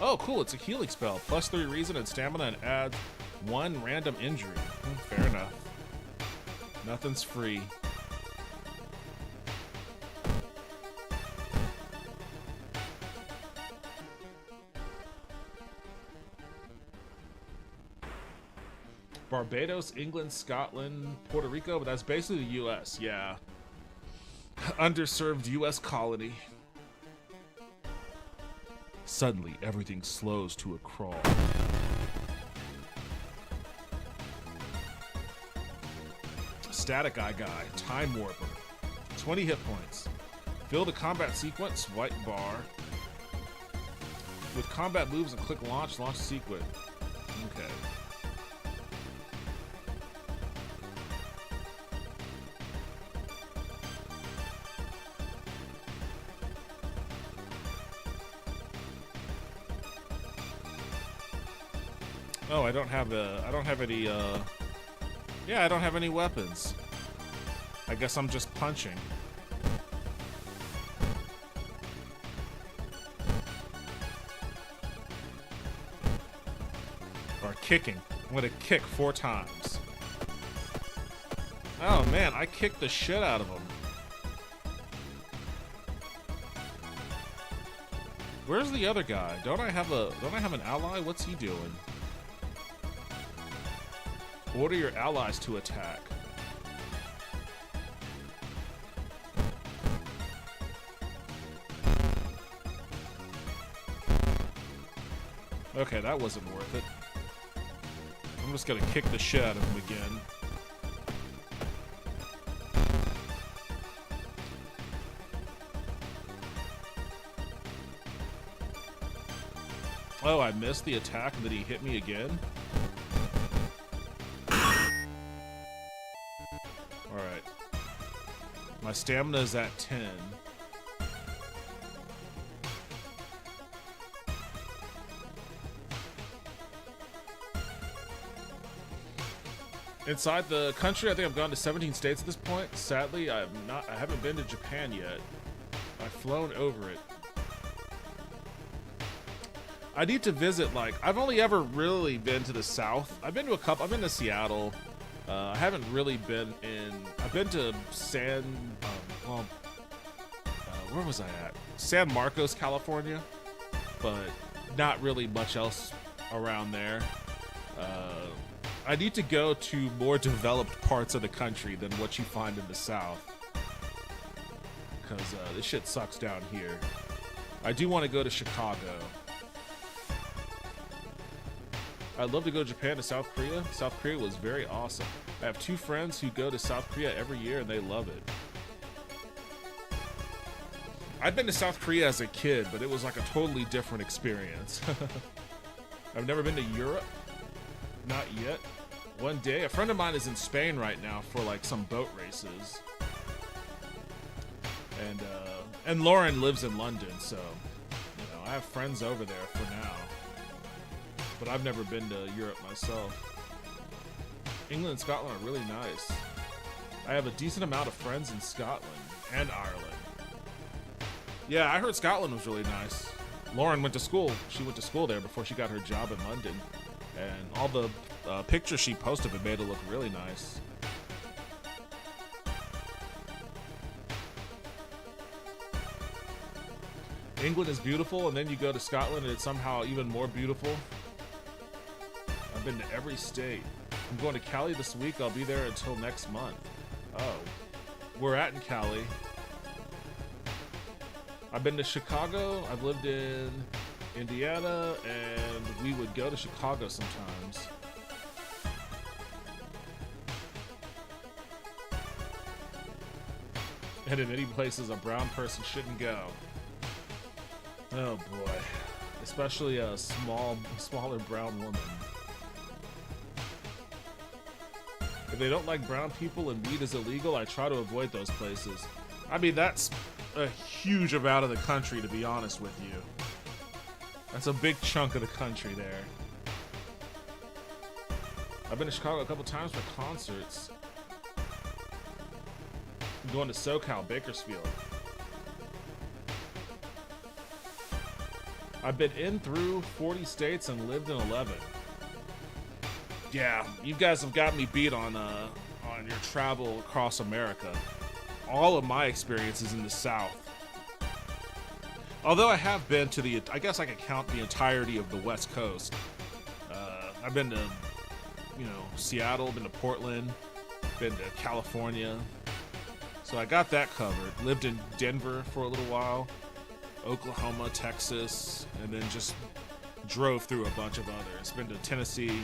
Oh, cool, it's a healing spell. +3 reason and stamina and adds 1 random injury. Fair enough. Nothing's free. Barbados, England, Scotland, Puerto Rico, but that's basically the U.S. Yeah. Underserved U.S. colony. Suddenly, everything slows to a crawl. Static Eye Guy, Time Warper. 20 hit points. Build a combat sequence, white bar. With combat moves and click launch sequence. Okay. Oh, I don't have any, yeah, I don't have any weapons. I guess I'm just punching. Or kicking. I'm gonna kick 4 times. Oh man, I kicked the shit out of him. Where's the other guy? Don't I have an ally? What's he doing? Order your allies to attack. Okay, that wasn't worth it. I'm just gonna kick the shit out of him again. Oh, I missed the attack and then he hit me again? Alright. My stamina is at 10. Inside the country, I think I've gone to 17 states at this point. Sadly, I haven't been to Japan yet. I've flown over it. I need to visit, like, I've only ever really been to the South. I've been to a couple, I've been to Seattle. I haven't really been in, I've been to where was I at? San Marcos, California, but not really much else around there. I need to go to more developed parts of the country than what you find in the South. Because this shit sucks down here. I do want to go to Chicago. I'd love to go to Japan to South Korea. South Korea was very awesome. I have 2 friends who go to South Korea every year and they love it. I've been to South Korea as a kid, but it was like a totally different experience. I've never been to Europe. Not yet. One day, a friend of mine is in Spain right now for like some boat races. And Lauren lives in London, so, you know, I have friends over there for now. But I've never been to Europe myself. England and Scotland are really nice. I have a decent amount of friends in Scotland and Ireland. Yeah, I heard Scotland was really nice. Lauren went to school. She went to school there before she got her job in London. And all the pictures she posted of it made it look really nice. England is beautiful, and then you go to Scotland and it's somehow even more beautiful. I've been to every state. I'm going to Cali this week. I'll be there until next month. Oh. We're at in Cali. I've been to Chicago. I've lived in Indiana, and we would go to Chicago sometimes. And in many places a brown person shouldn't go. Oh boy. Especially a smaller brown woman. If they don't like brown people and weed is illegal, I try to avoid those places. I mean, that's a huge amount of the country, to be honest with you. That's a big chunk of the country there. I've been to Chicago a couple times for concerts. I'm going to SoCal, Bakersfield. I've been in through 40 states and lived in 11. Yeah, you guys have got me beat on your travel across America. All of my experiences in the South. Although I have been to I guess I could count the entirety of the West Coast. I've been to, Seattle, been to Portland, been to California. So I got that covered. Lived in Denver for a little while, Oklahoma, Texas, and then just drove through a bunch of others. Been to Tennessee.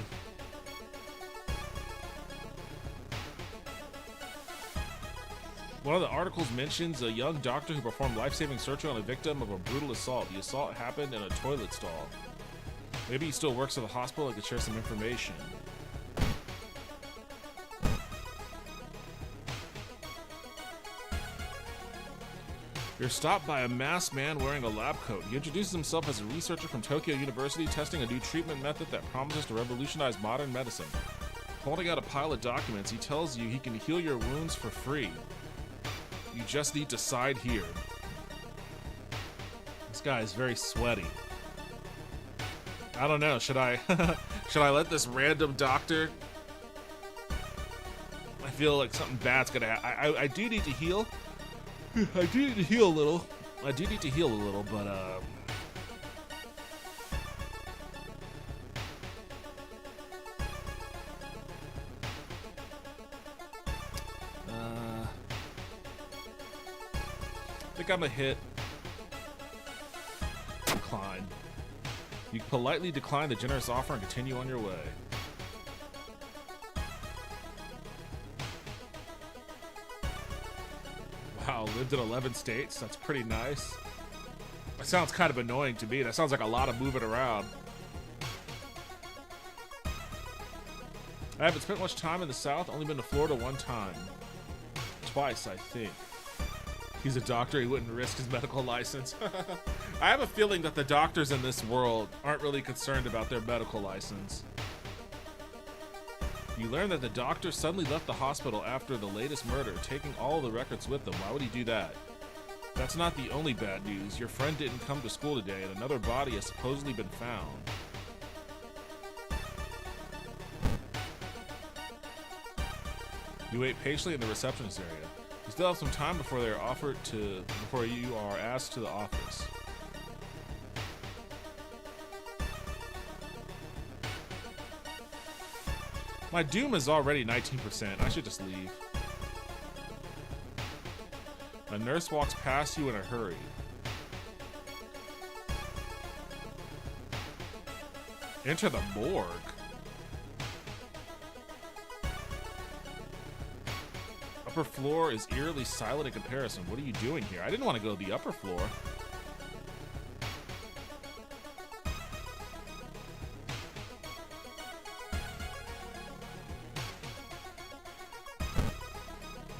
One of the articles mentions a young doctor who performed life-saving surgery on a victim of a brutal assault. The assault happened in a toilet stall. Maybe he still works at the hospital and could share some information. You're stopped by a masked man wearing a lab coat. He introduces himself as a researcher from Tokyo University testing a new treatment method that promises to revolutionize modern medicine. Holding out a pile of documents, he tells you he can heal your wounds for free. You just need to side here. This guy is very sweaty. I don't know. Should I should I let this random doctor? I feel like something bad's gonna happen. I do need to heal. I do need to heal a little. I do need to heal a little, but I think I'm a hit. Decline. You politely decline the generous offer and continue on your way. Wow, lived in 11 states. That's pretty nice. That sounds kind of annoying to me. That sounds like a lot of moving around. I haven't spent much time in the South. Only been to Florida one time. Twice, I think. He's a doctor. He wouldn't risk his medical license. I have a feeling that the doctors in this world aren't really concerned about their medical license. You learn that the doctor suddenly left the hospital after the latest murder, taking all the records with them. Why would he do that? That's not the only bad news. Your friend didn't come to school today, and another body has supposedly been found. You wait patiently in the receptionist area. You still have some time before you are asked to the office. My doom is already 19%. I should just leave. A nurse walks past you in a hurry. Enter the morgue. Upper floor is eerily silent in comparison. What are you doing here? I didn't want to go to the upper floor.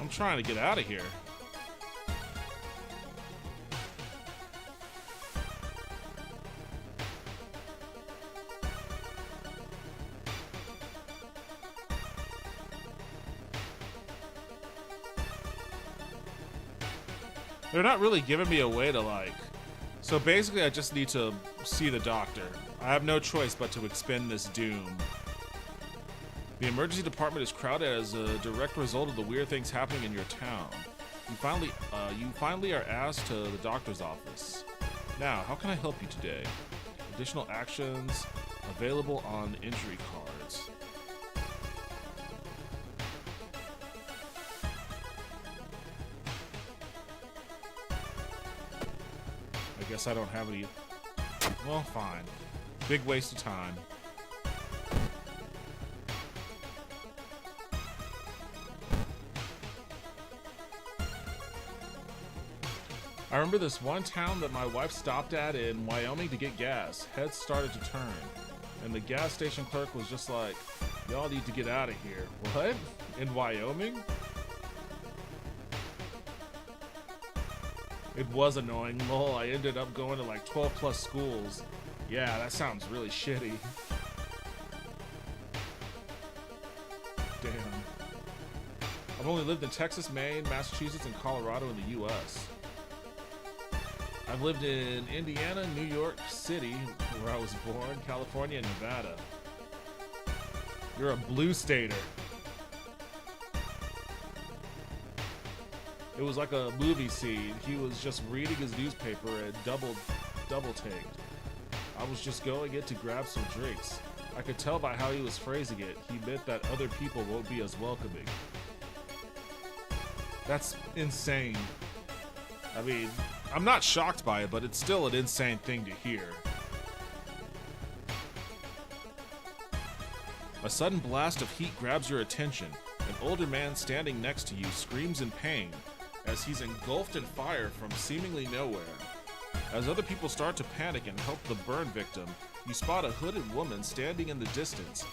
I'm trying to get out of here. They're not really giving me a way to so basically I just need to see the doctor. I have no choice but to expend this doom. The emergency department is crowded as a direct result of the weird things happening in your town. You finally are asked to the doctor's office. Now, how can I help you today? Additional actions available on injury cards. I guess I don't have any. Well, fine. Big waste of time. I remember this one town that my wife stopped at in Wyoming to get gas. Heads started to turn, and the gas station clerk was just like, "Y'all need to get out of here." What? In Wyoming? It was annoying. Lol, I ended up going to 12 plus schools. Yeah, that sounds really shitty. Damn. I've only lived in Texas, Maine, Massachusetts, and Colorado in the U.S. I've lived in Indiana, New York City, where I was born, California, and Nevada. You're a blue stater. It was like a movie scene. He was just reading his newspaper and double taked. I was just going in to grab some drinks. I could tell by how he was phrasing it. He meant that other people won't be as welcoming. That's insane. I mean, I'm not shocked by it, but it's still an insane thing to hear. A sudden blast of heat grabs your attention. An older man standing next to you screams in pain as he's engulfed in fire from seemingly nowhere. As other people start to panic and help the burn victim, you spot a hooded woman standing in the distance.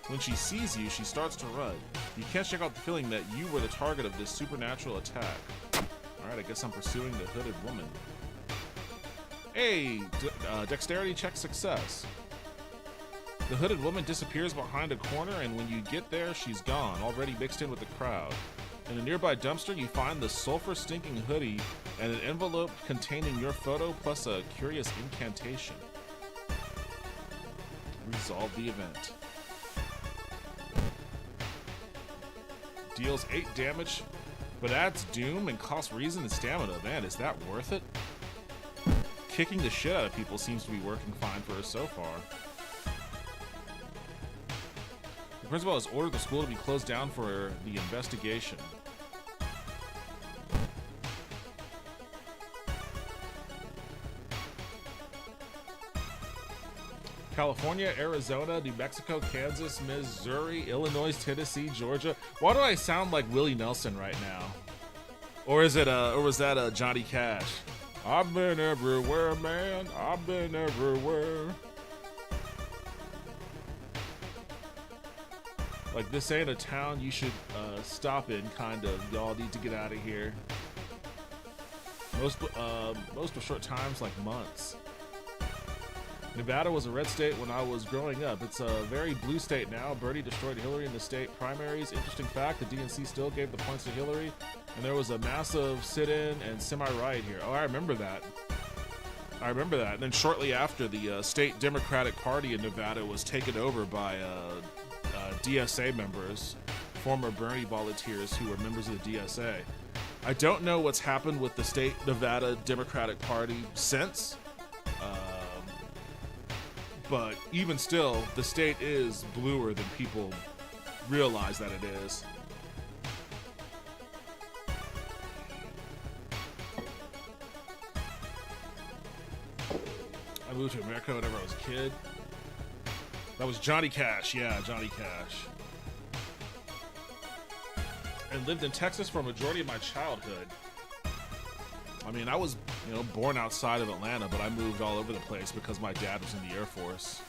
When she sees you, she starts to run. You can't shake out the feeling that you were the target of this supernatural attack. Alright, I guess I'm pursuing the hooded woman. Hey! Dexterity check success. The hooded woman disappears behind a corner, and when you get there, she's gone, already mixed in with the crowd. In a nearby dumpster, you find the sulfur-stinking hoodie and an envelope containing your photo plus a curious incantation. Resolve the event. Deals 8 damage, but adds doom and costs reason and stamina. Man, is that worth it? Kicking the shit out of people seems to be working fine for us so far. The principal has ordered the school to be closed down for the investigation. California, Arizona, New Mexico, Kansas, Missouri, Illinois, Tennessee, Georgia. Why do I sound like Willie Nelson right now? Or is it or was that Johnny Cash? I've been everywhere, man. I've been everywhere. Like, this ain't a town you should stop in, kind of. Y'all need to get out of here. Most were short times, like months. Nevada was a red state when I was growing up. It's a very blue state now. Bernie destroyed Hillary in the state primaries. Interesting fact, the DNC still gave the points to Hillary, and there was a massive sit-in and semi-riot here. Oh, I remember that. I remember that. And then shortly after, the state Democratic Party in Nevada was taken over by DSA members, former Bernie volunteers who were members of the DSA. I don't know what's happened with the state Nevada Democratic Party since. But even still, the state is bluer than people realize that it is. I moved to America whenever I was a kid. That was Johnny Cash, yeah, Johnny Cash. And lived in Texas for a majority of my childhood. I mean, I was, born outside of Atlanta, but I moved all over the place because my dad was in the Air Force.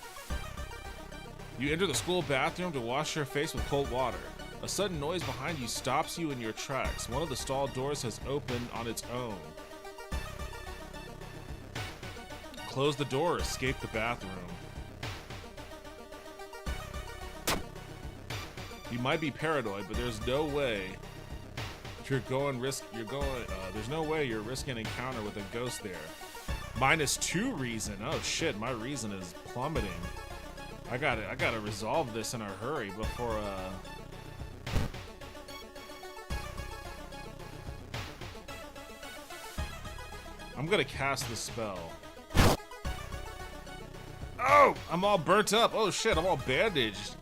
You enter the school bathroom to wash your face with cold water. A sudden noise behind you stops you in your tracks. One of the stall doors has opened on its own. Close the door, escape the bathroom. You might be paranoid, but there's no way there's no way you're risking an encounter with a ghost there. -2 reason. Oh shit, my reason is plummeting. I gotta resolve this in a hurry before I'm gonna cast the spell. Oh, I'm all burnt up. Oh shit, I'm all bandaged.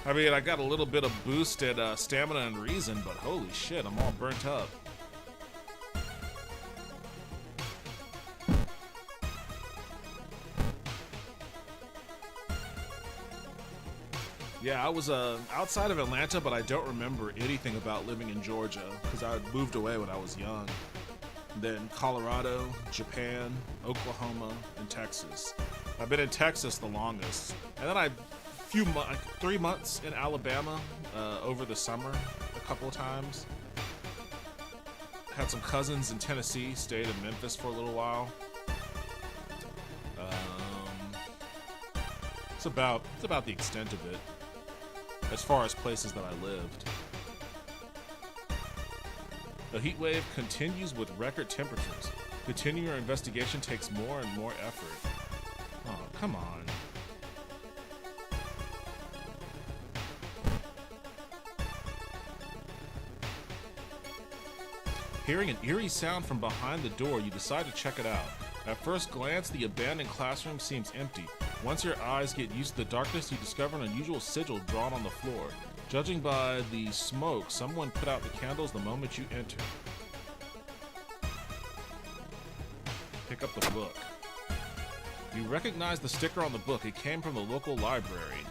I mean, I got a little bit of boosted stamina and reason, but holy shit, I'm all burnt up. Yeah, I was outside of Atlanta, but I don't remember anything about living in Georgia because I moved away when I was young. Then Colorado, Japan, Oklahoma, and Texas. I've been in Texas the longest. And then 3 months in Alabama over the summer a couple of times. Had some cousins in Tennessee, stayed in Memphis for a little while. It's about the extent of it as far as places that I lived. The heat wave continues with record temperatures. Continuing your investigation takes more and more effort. Oh, come on. Hearing an eerie sound from behind the door, you decide to check it out. At first glance, the abandoned classroom seems empty. Once your eyes get used to the darkness, you discover an unusual sigil drawn on the floor. Judging by the smoke, someone put out the candles the moment you enter. Pick up the book. You recognize the sticker on the book. It came from the local library.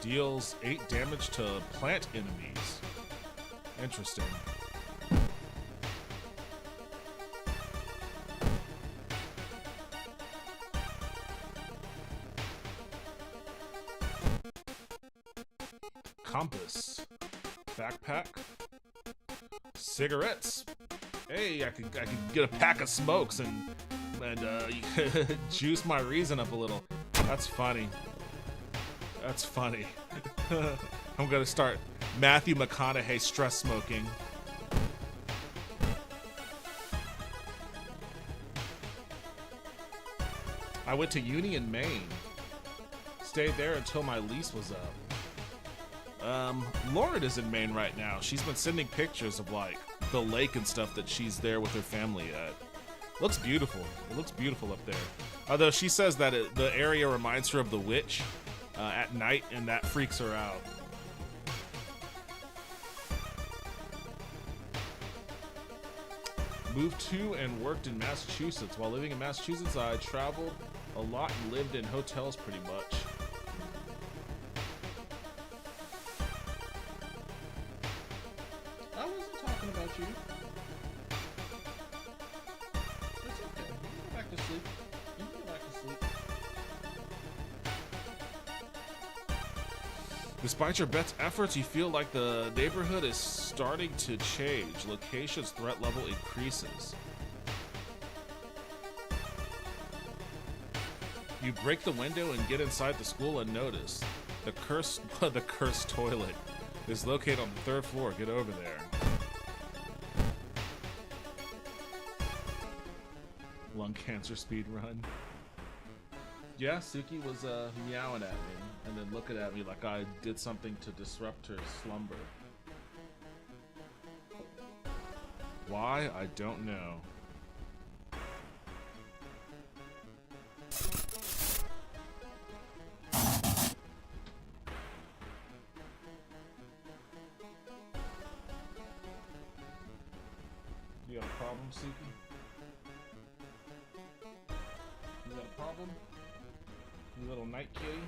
Deals 8 damage to plant enemies. Interesting. Compass. Backpack. Cigarettes. Hey, I could get a pack of smokes and juice my reason up a little. That's funny. That's funny. I'm gonna start Matthew McConaughey stress smoking. I went to uni in Maine. Stayed there until my lease was up. Lauren is in Maine right now. She's been sending pictures of like the lake and stuff that she's there with her family at. Looks beautiful. It looks beautiful up there. Although she says that the area reminds her of the witch at night, and that freaks her out. Moved to and worked in Massachusetts. While living in Massachusetts, I traveled a lot and lived in hotels pretty much. I wasn't talking about you. It's okay. You can go back to sleep. You can go back to sleep. Despite your best efforts, you feel like the neighborhood is starting to change. Location's threat level increases. You break the window and get inside the school unnoticed. The cursed toilet is located on the 3rd floor. Get over there. Lung cancer speed run. Yeah, Suki was meowing at me and then looking at me like I did something to disrupt her slumber. Why? I don't know. You got a problem, Suki? You got a problem? You little night kitty?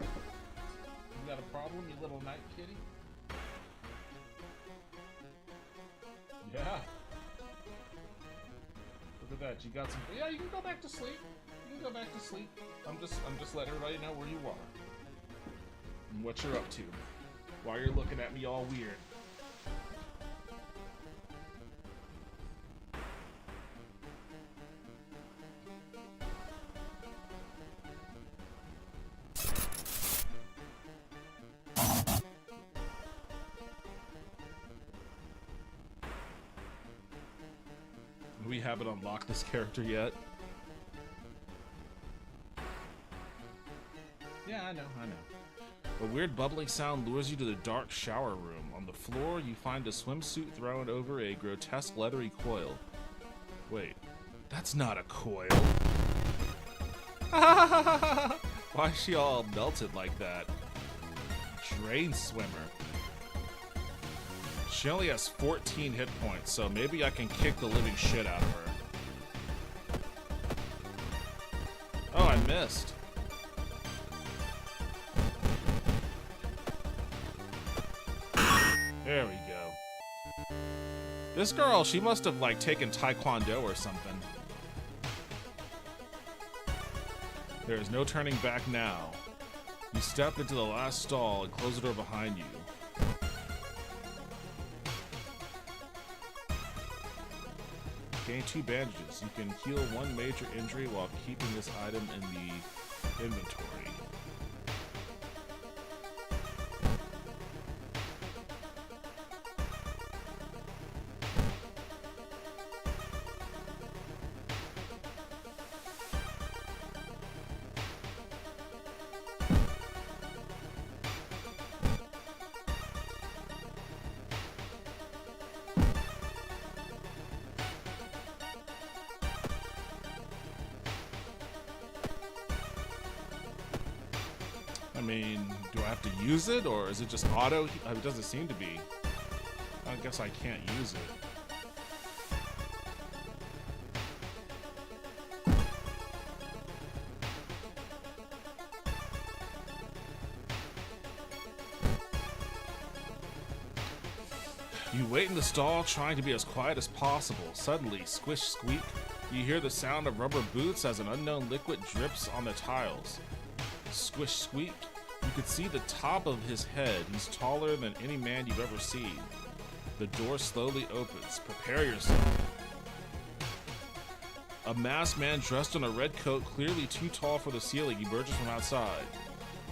You got a problem, you little night kitty? Yeah. Look at that. You got some. Yeah, you can go back to sleep. You can go back to sleep. I'm just letting everybody know where you are and what you're up to. While you're looking at me all weird. We haven't unlocked this character yet. Yeah, I know. A weird bubbling sound lures you to the dark shower room. On the floor, you find a swimsuit thrown over a grotesque leathery coil. Wait, that's not a coil. Why is she all melted like that? Drain swimmer. She only has 14 hit points, so maybe I can kick the living shit out of her. Oh, I missed. There we go. This girl, she must have like taken Taekwondo or something. There is no turning back now. You step into the last stall and close the door behind you. Gain 2 bandages. You can heal 1 major injury while keeping this item in the inventory. mean, do I have to use it, or is it just auto? It doesn't seem to be. I guess I can't use it. You wait in the stall, trying to be as quiet as possible. Suddenly, squish, squeak, you hear the sound of rubber boots as an unknown liquid drips on the tiles. Squish, squeak, you could see the top of his head. He's taller than any man you've ever seen. The door slowly opens. Prepare yourself. A masked man dressed in a red coat, clearly too tall for the ceiling, emerges from outside.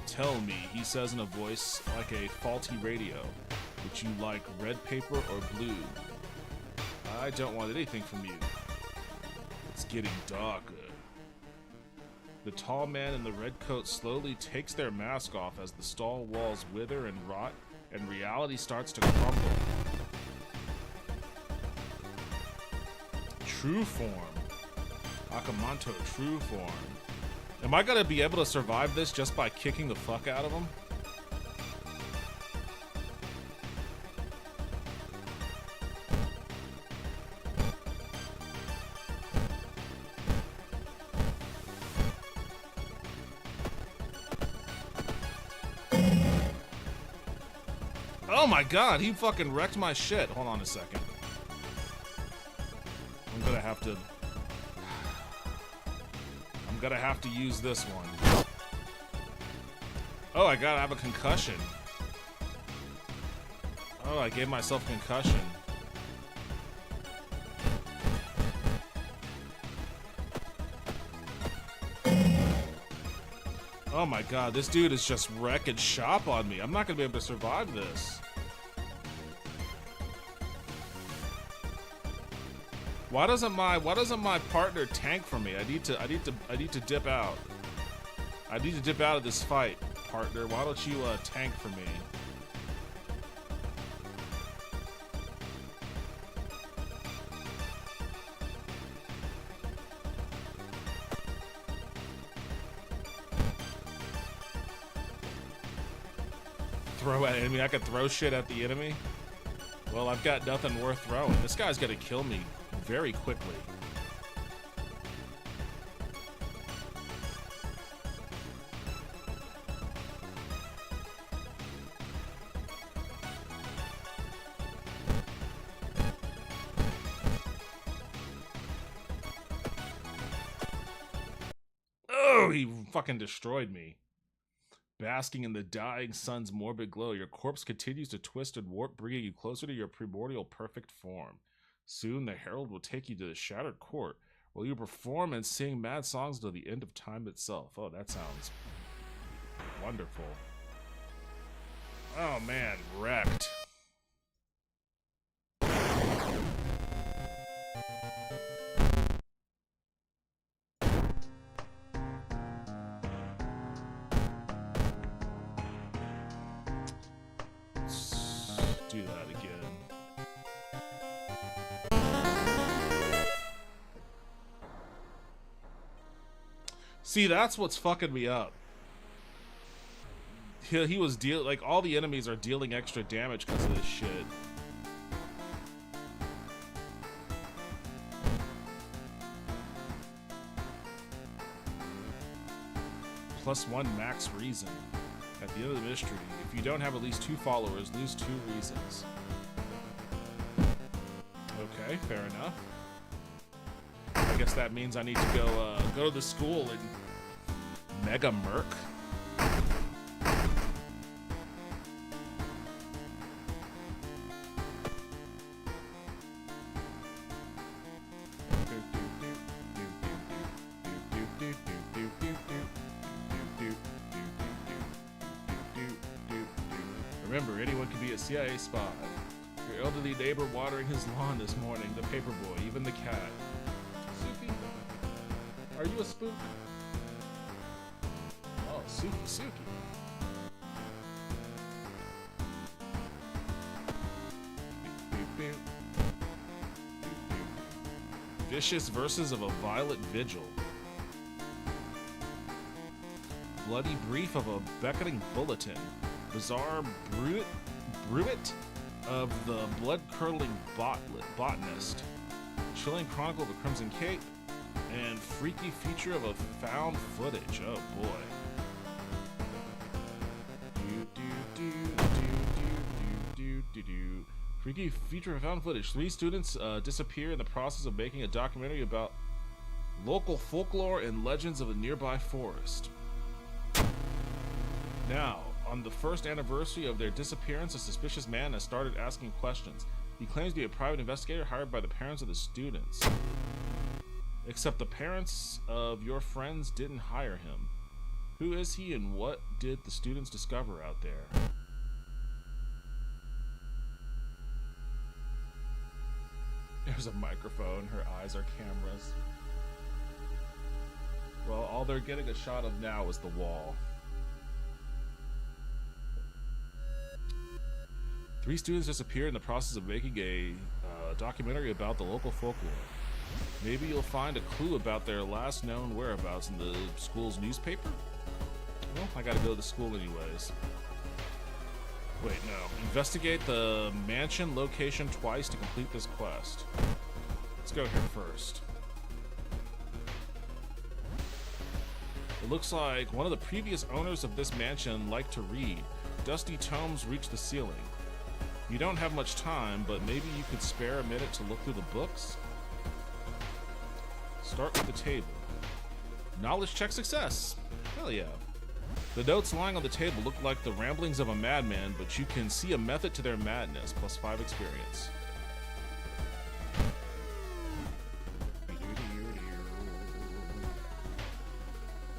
Tell me, he says in a voice like a faulty radio. Would you like red paper or blue? I don't want anything from you. It's getting darker. The tall man in the red coat slowly takes their mask off as the stall walls wither and rot, and reality starts to crumble. True form. Akamanto, true form. Am I gonna be able to survive this just by kicking the fuck out of him? Oh my god, he fucking wrecked my shit. Hold on a second. I'm gonna have to use this one. Oh, I gotta have a concussion. Oh, I gave myself a concussion. Oh my god, this dude is just wrecking shop on me. I'm not gonna be able to survive this. Why doesn't my partner tank for me? I need to dip out. I need to dip out of this fight, partner. Why don't you tank for me? Throw at enemy. I could throw shit at the enemy. Well, I've got nothing worth throwing. This guy's gonna kill me very quickly. Oh, he fucking destroyed me. Basking in the dying sun's morbid glow, your corpse continues to twist and warp, bringing you closer to your primordial perfect form. Soon, the herald will take you to the shattered court, where you perform and sing mad songs until the end of time itself. Oh, that sounds wonderful. Oh man, wrecked. Do that again. See, that's what's fucking me up. He was like, all the enemies are dealing extra damage because of this shit. +1 max reason. At the end of the mystery, if you don't have at least 2 followers, lose 2 reasons. Okay, fair enough. I guess that means I need to go to the school and mega murk. Remember, anyone can be a CIA spy. Your elderly neighbor watering his lawn this morning, the paperboy, even the cat. Suki, are you a spook? Oh, Suki. Vicious verses of a violent vigil. bloody brief of a beckoning bulletin. Bizarre bruit of the blood-curdling botanist. Chilling chronicle of a crimson cape. And freaky feature of a found footage. Oh boy. Freaky feature of found footage. 3 students disappear in the process of making a documentary about local folklore and legends of a nearby forest. Now, on the first anniversary of their disappearance, a suspicious man has started asking questions. He claims to be a private investigator hired by the parents of the students. Except the parents of your friends didn't hire him. Who is he and what did the students discover out there? There's a microphone, her eyes are cameras. Well, all they're getting a shot of now is the wall. 3 students disappeared in the process of making a documentary about the local folklore. Maybe you'll find a clue about their last known whereabouts in the school's newspaper? Well, I gotta go to the school anyways. Wait, no. Investigate the mansion location twice to complete this quest. Let's go here first. It looks like one of the previous owners of this mansion liked to read. Dusty tomes reach the ceiling. You don't have much time, but maybe you could spare a minute to look through the books? Start with the table. Knowledge check success. Hell yeah. The notes lying on the table look like the ramblings of a madman, but you can see a method to their madness, plus 5 experience.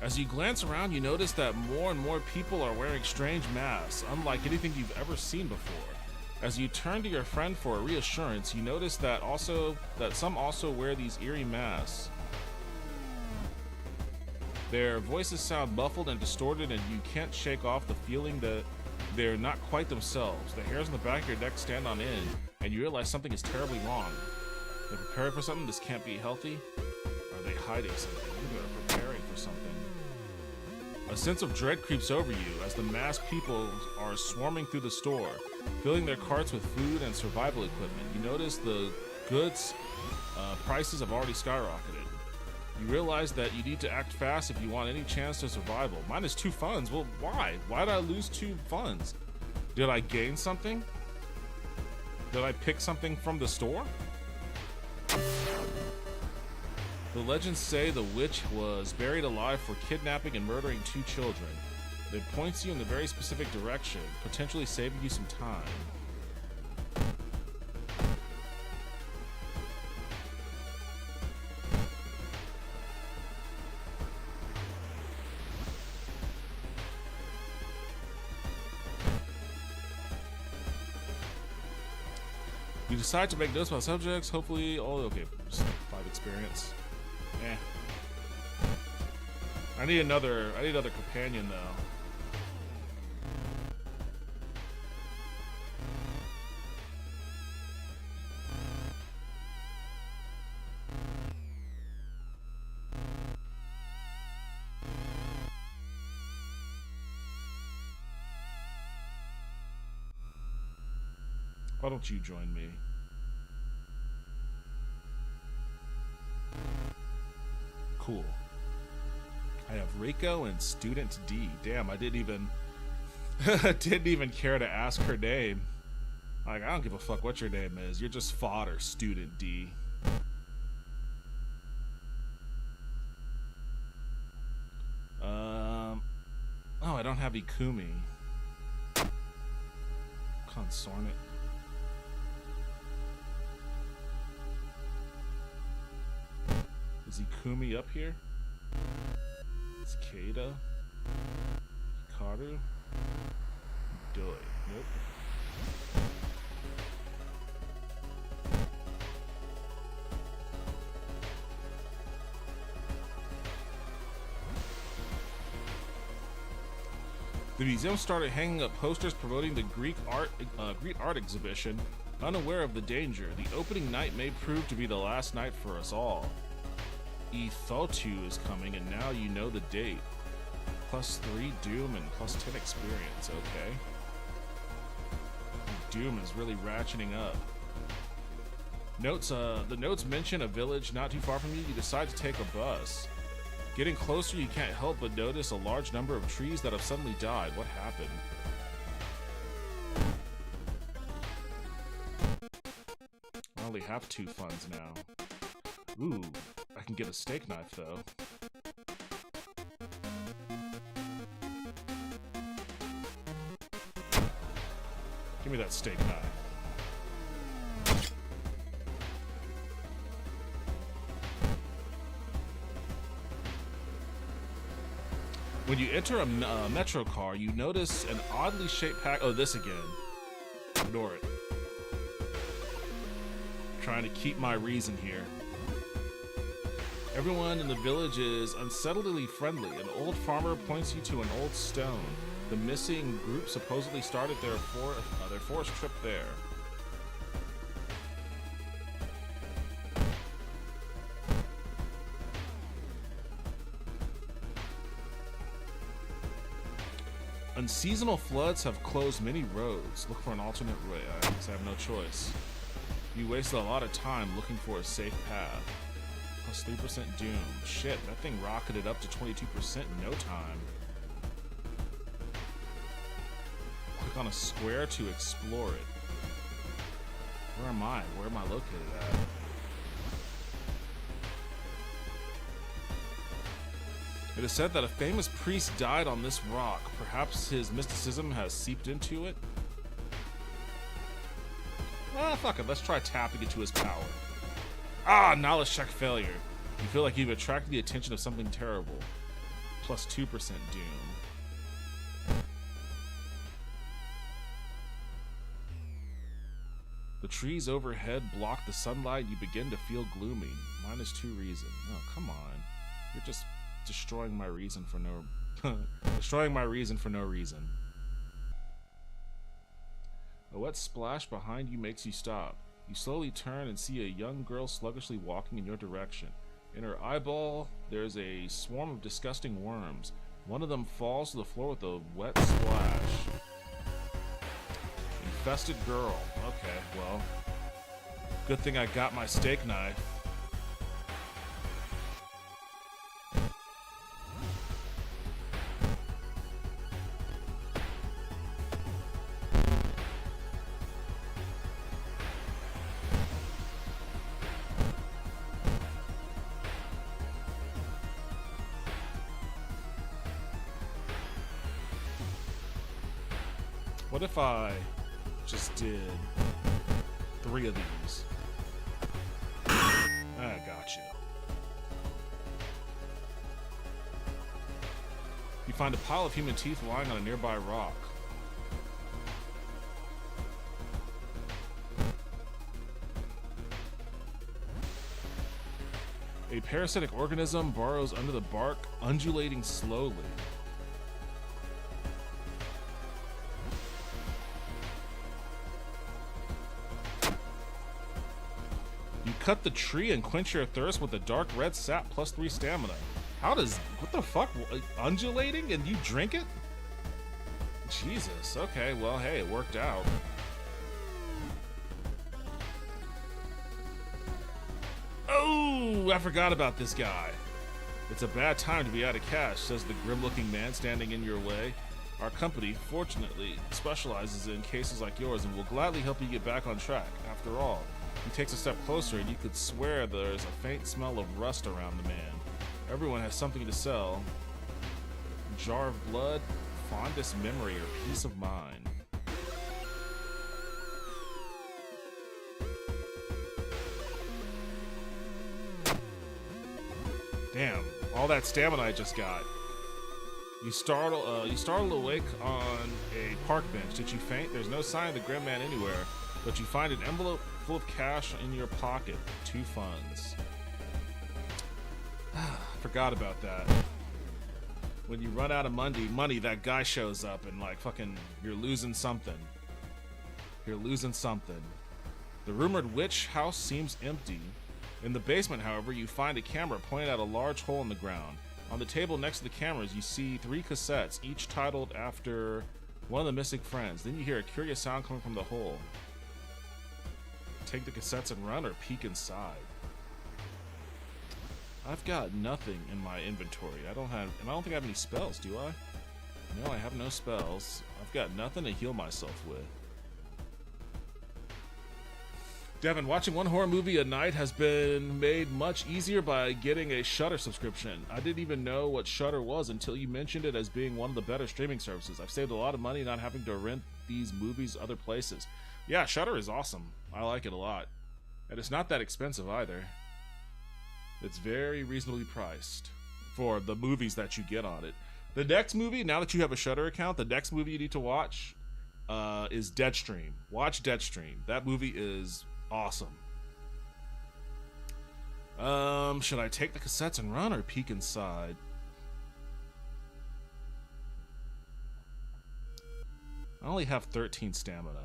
As you glance around, you notice that more and more people are wearing strange masks, unlike anything you've ever seen before. As you turn to your friend for a reassurance, you notice that some also wear these eerie masks. Their voices sound muffled and distorted, and you can't shake off the feeling that they're not quite themselves. The hairs on the back of your neck stand on end, and you realize something is terribly wrong. They're preparing for something. This can't be healthy. Are they hiding something? They're preparing for something. A sense of dread creeps over you as the masked people are swarming through the store, filling their carts with food and survival equipment. You notice the goods prices have already skyrocketed. You realize that you need to act fast if you want any chance to survival. Minus 2 funds? Well, why? Why did I lose 2 funds? Did I gain something? Did I pick something from the store? The legends say the witch was buried alive for kidnapping and murdering 2 children. It points you in a very specific direction, potentially saving you some time. You decide to make notes about subjects, hopefully all okay, 5 experience. I need another companion though. Why don't you join me? Cool. I have Reiko and Student D. Damn, I didn't even care to ask her name. Like, I don't give a fuck what your name is. You're just fodder, Student D. Oh, I don't have Ikumi. Consornate. Is Ikumi up here? It's Keita. Hikaru. Doi. Nope. The museum started hanging up posters promoting the Greek art exhibition, unaware of the danger. The opening night may prove to be the last night for us all. Ithotu is coming, and now you know the date. +3 Doom and +10 experience. Okay. Doom is really ratcheting up. Notes, the notes mention a village not too far from you. You decide to take a bus. Getting closer, you can't help but notice a large number of trees that have suddenly died. What happened? I only have 2 funds now. Ooh, I can get a steak knife though. Give me that steak knife. When you enter a metro car, you notice an oddly shaped pack. Oh, this again. Ignore it. Trying to keep my reason here. Everyone in the village is unsettlingly friendly. An old farmer points you to an old stone. The missing group supposedly started their forest trip there. Unseasonal floods have closed many roads. Look for an alternate way. I guess I have no choice. You wasted a lot of time looking for a safe path. +3% Doom. Shit, that thing rocketed up to 22% in no time. Click on a square to explore it. Where am I? Where am I located at? It is said that a famous priest died on this rock. Perhaps his mysticism has seeped into it? Ah, fuck it. Let's try tapping into his power. Ah, knowledge check failure. You feel like you've attracted the attention of something terrible. +2% Doom. The trees overhead block the sunlight. You begin to feel gloomy. -2 reason. Oh, come on. You're just destroying my reason for no destroying my reason for no reason. A wet splash behind you makes you stop. You slowly turn and see a young girl sluggishly walking in your direction. In her eyeball, there's a swarm of disgusting worms. One of them falls to the floor with a wet splash. Infested girl. Okay, well, good thing I got my steak knife. What if I just did 3 of these? I got you. You find a pile of human teeth lying on a nearby rock. A parasitic organism burrows under the bark, undulating slowly. Cut the tree and quench your thirst with a dark red sap +3 stamina. How does... what the fuck? Undulating and you drink it? Jesus. Okay, well, hey, it worked out. Oh, I forgot about this guy. It's a bad time to be out of cash, says the grim-looking man standing in your way. Our company, fortunately, specializes in cases like yours and will gladly help you get back on track. After all, he takes a step closer and you could swear there's a faint smell of rust around the man. Everyone has something to sell. Jar of blood, fondest memory, or peace of mind. Damn, all that stamina I just got. You startle awake on a park bench. Did you faint? There's no sign of the grim man anywhere, but you find an envelope full of cash in your pocket. 2 funds. Forgot about that. When you run out of money, that guy shows up and like fucking, you're losing something. You're losing something. The rumored witch house seems empty. In the basement, however, you find a camera pointed at a large hole in the ground. On the table next to the cameras, you see 3 cassettes, each titled after one of the missing friends. Then you hear a curious sound coming from the hole. Take the cassettes and run, or peek inside. I've got nothing in my inventory. I don't think I have any spells, do I? No, I have no spells. I've got nothing to heal myself with. Devin, watching one horror movie a night has been made much easier by getting a Shudder subscription. I didn't even know what Shudder was until you mentioned it as being one of the better streaming services. I've saved a lot of money not having to rent these movies other places. Yeah, Shudder is awesome. I like it a lot. And it's not that expensive either. It's very reasonably priced for the movies that you get on it. The next movie, now that you have a Shudder account, the next movie you need to watch is Deadstream. Watch Deadstream. That movie is awesome. Should I take the cassettes and run, or peek inside? I only have 13 stamina.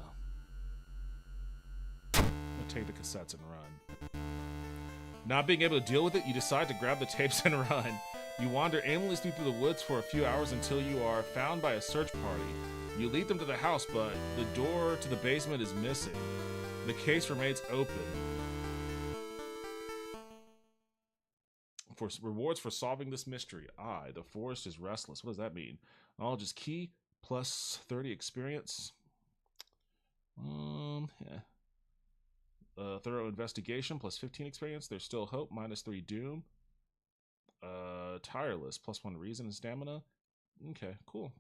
I'll take the cassettes and run. Not being able to deal with it, you decide to grab the tapes and run. You wander aimlessly through the woods for a few hours until you are found by a search party. You lead them to the house, but the door to the basement is missing. The case remains open. For rewards for solving this mystery. The forest is restless. What does that mean? Knowledge is key, plus 30 experience. Yeah. Thorough investigation, plus 15 experience. There's still hope, minus 3 doom. Tireless, plus 1 reason and stamina. Okay, cool.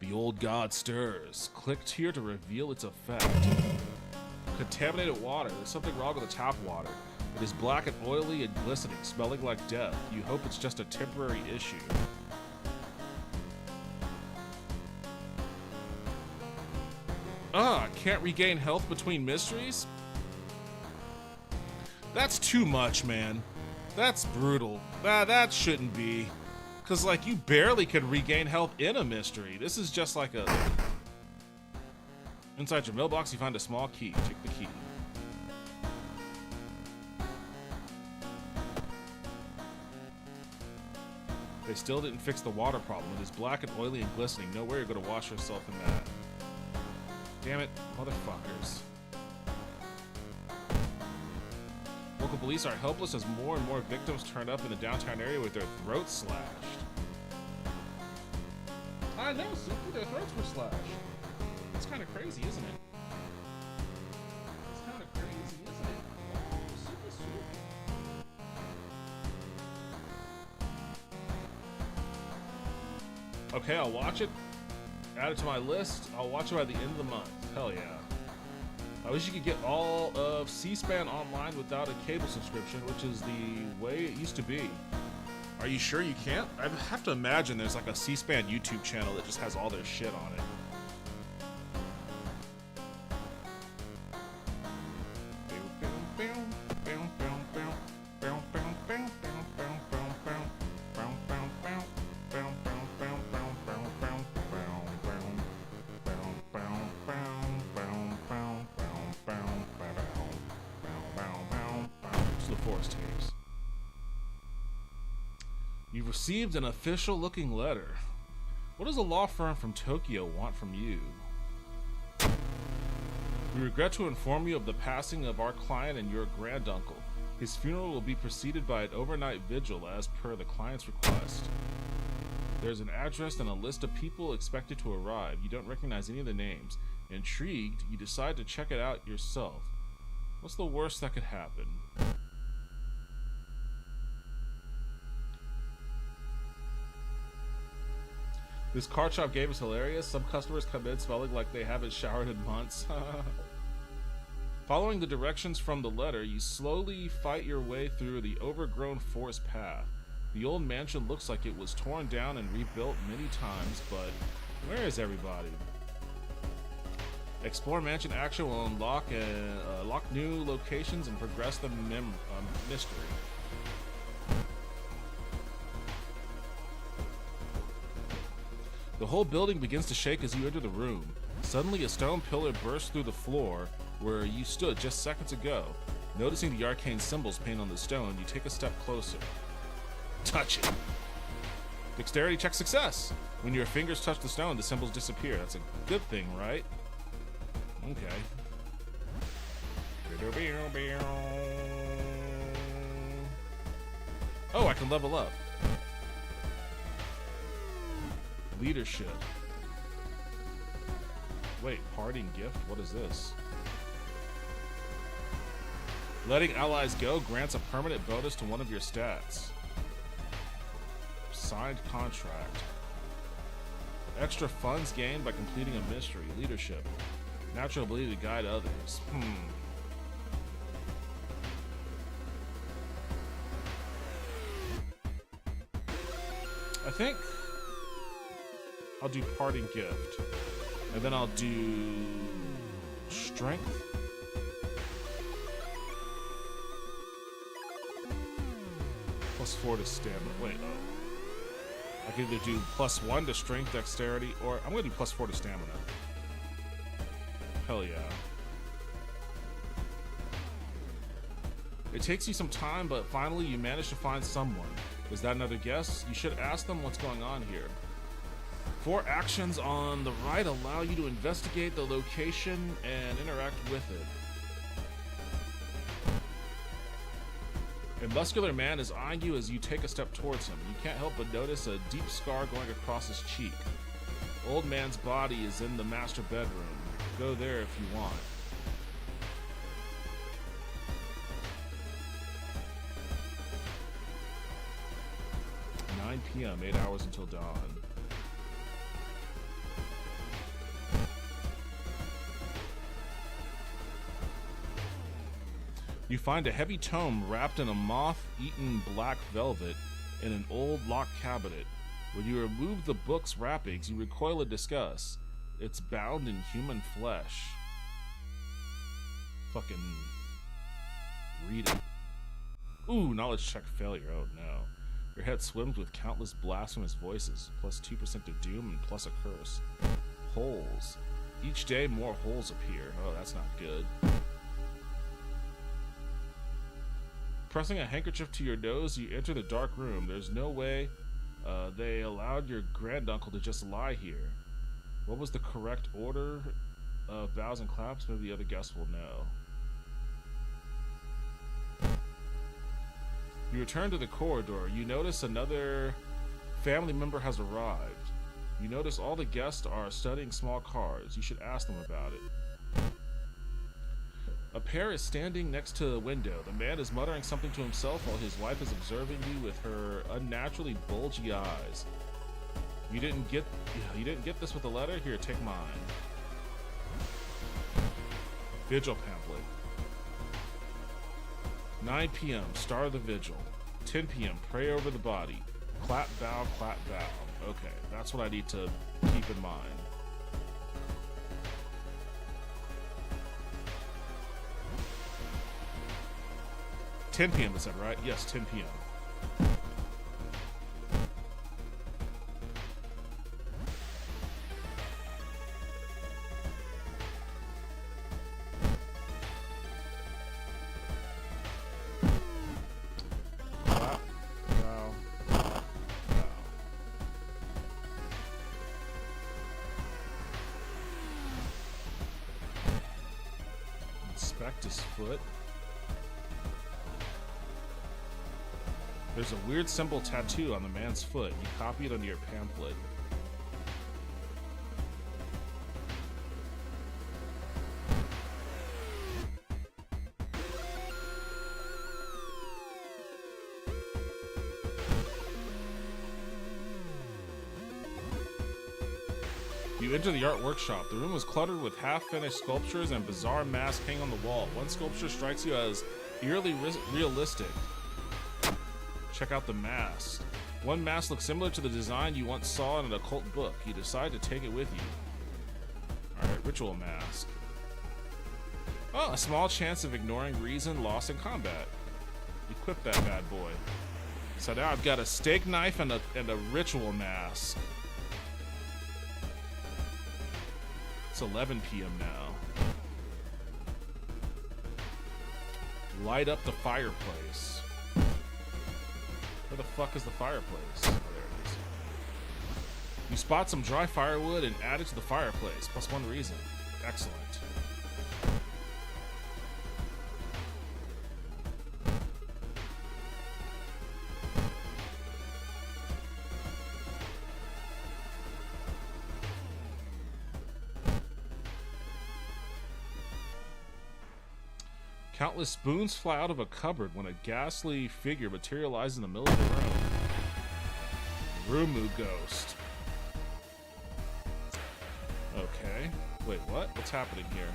The old god stirs. Clicked here to reveal its effect. Contaminated water. There's something wrong with the tap water. It is black and oily and glistening, smelling like death. You hope it's just a temporary issue. Can't regain health between mysteries? That's too much, man. That's brutal. That shouldn't be. Because, like, you barely can regain health in a mystery. This is just like a... Inside your mailbox, you find a small key. Take the key. They still didn't fix the water problem. It is black and oily and glistening. No way you're going to wash yourself in that. Damn it, motherfuckers. Local police are helpless as more and more victims turn up in the downtown area with their throats slashed. I know, Suki, their throats were slashed. It's kind of crazy, isn't it? It's kind of crazy, isn't it? Oh, Suki. Okay, I'll watch it. Add it to my list. I'll watch it by the end of the month. Hell yeah. I wish you could get all of C-SPAN online without a cable subscription, which is the way it used to be. Are you sure you can't? I have to imagine there's like a C-SPAN YouTube channel that just has all their shit on it. You've received an official-looking letter. What does a law firm from Tokyo want from you? We regret to inform you of the passing of our client and your granduncle. His funeral will be preceded by an overnight vigil as per the client's request. There's an address and a list of people expected to arrive. You don't recognize any of the names. Intrigued, you decide to check it out yourself. What's the worst that could happen? This card shop game is hilarious. Some customers come in smelling like they haven't showered in months. Following the directions from the letter, you slowly fight your way through the overgrown forest path. The old mansion looks like it was torn down and rebuilt many times, but where is everybody? Explore mansion action will unlock new locations and progress the mystery. The whole building begins to shake as you enter the room. Suddenly, a stone pillar bursts through the floor where you stood just seconds ago. Noticing the arcane symbols painted on the stone, you take a step closer. Touch it. Dexterity check success. When your fingers touch the stone, the symbols disappear. That's a good thing, right? Okay. Oh, I can level up. Leadership. Wait, parting gift? What is this? Letting allies go grants a permanent bonus to one of your stats. Signed contract. Extra funds gained by completing a mystery. Leadership. Natural ability to guide others. I think I'll do parting gift. And then I'll do strength. +4 to stamina. Wait, I can either do +1 to strength, dexterity, or I'm gonna do +4 to stamina. Hell yeah. It takes you some time, but finally you manage to find someone. Is that another guess? You should ask them what's going on here. 4 actions on the right allow you to investigate the location and interact with it. A muscular man is eyeing you as you take a step towards him. You can't help but notice a deep scar going across his cheek. Old man's body is in the master bedroom. Go there if you want. PM, 8 hours until dawn. You find a heavy tome wrapped in a moth-eaten black velvet in an old locked cabinet. When you remove the book's wrappings, you recoil in disgust. It's bound in human flesh. Fucking read it. Ooh, knowledge check failure. Oh no. Your head swims with countless blasphemous voices, +2% to doom and plus a curse. Holes. Each day more holes appear. Oh, that's not good. Pressing a handkerchief to your nose, you enter the dark room. There's no way they allowed your granduncle to just lie here. What was the correct order of bows and claps? Maybe the other guests will know. You return to the corridor. You notice another family member has arrived. You notice all the guests are studying small cards. You should ask them about it. A pair is standing next to the window. The man is muttering something to himself while his wife is observing you with her unnaturally bulgy eyes. You didn't get this with a letter? Here, take mine. Vigil pamphlet. 9 p.m. Start of the vigil. 10 p.m. Pray over the body. Clap, bow, clap, bow. Okay, that's what I need to keep in mind. $10 p.m. it said, right? Yes, 10 p.m. Inspect his foot. There's a weird symbol tattoo on the man's foot. You copy it onto your pamphlet. You enter the art workshop. The room was cluttered with half-finished sculptures and bizarre masks hanging on the wall. One sculpture strikes you as eerily realistic. Check out the mask. One mask looks similar to the design you once saw in an occult book. You decide to take it with you. Alright, ritual mask. Oh, a small chance of ignoring reason lost in combat. Equip that bad boy. So now I've got a steak knife and a ritual mask. It's 11 p.m. now. Light up the fireplace. Where the fuck is the fireplace? Oh, there it is. You spot some dry firewood and add it to the fireplace. +1 reason. Excellent. Countless spoons fly out of a cupboard when a ghastly figure materializes in the middle of the room. Rumu ghost. Okay. Wait, what? What's happening here?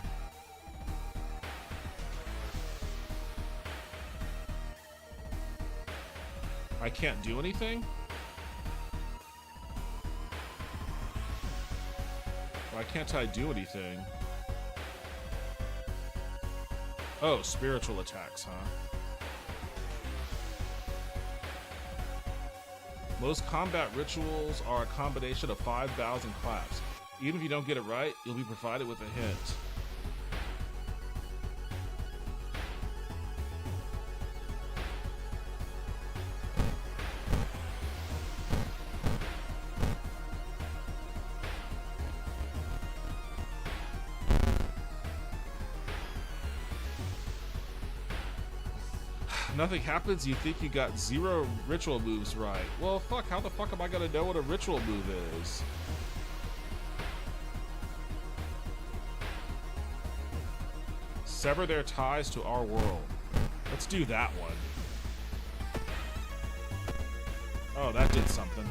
I can't do anything? Why can't I do anything? Oh, spiritual attacks, huh? Most combat rituals are a combination of 5 bows and claps. Even if you don't get it right, you'll be provided with a hint. Nothing happens, you think you got 0 ritual moves right. Well, fuck, how the fuck am I gonna know what a ritual move is? Sever their ties to our world. Let's do that one. Oh, that did something.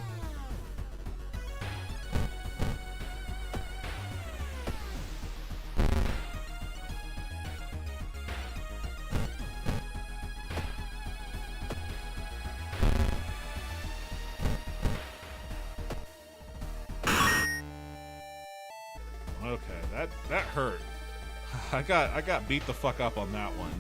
Okay, that hurt. I got beat the fuck up on that one.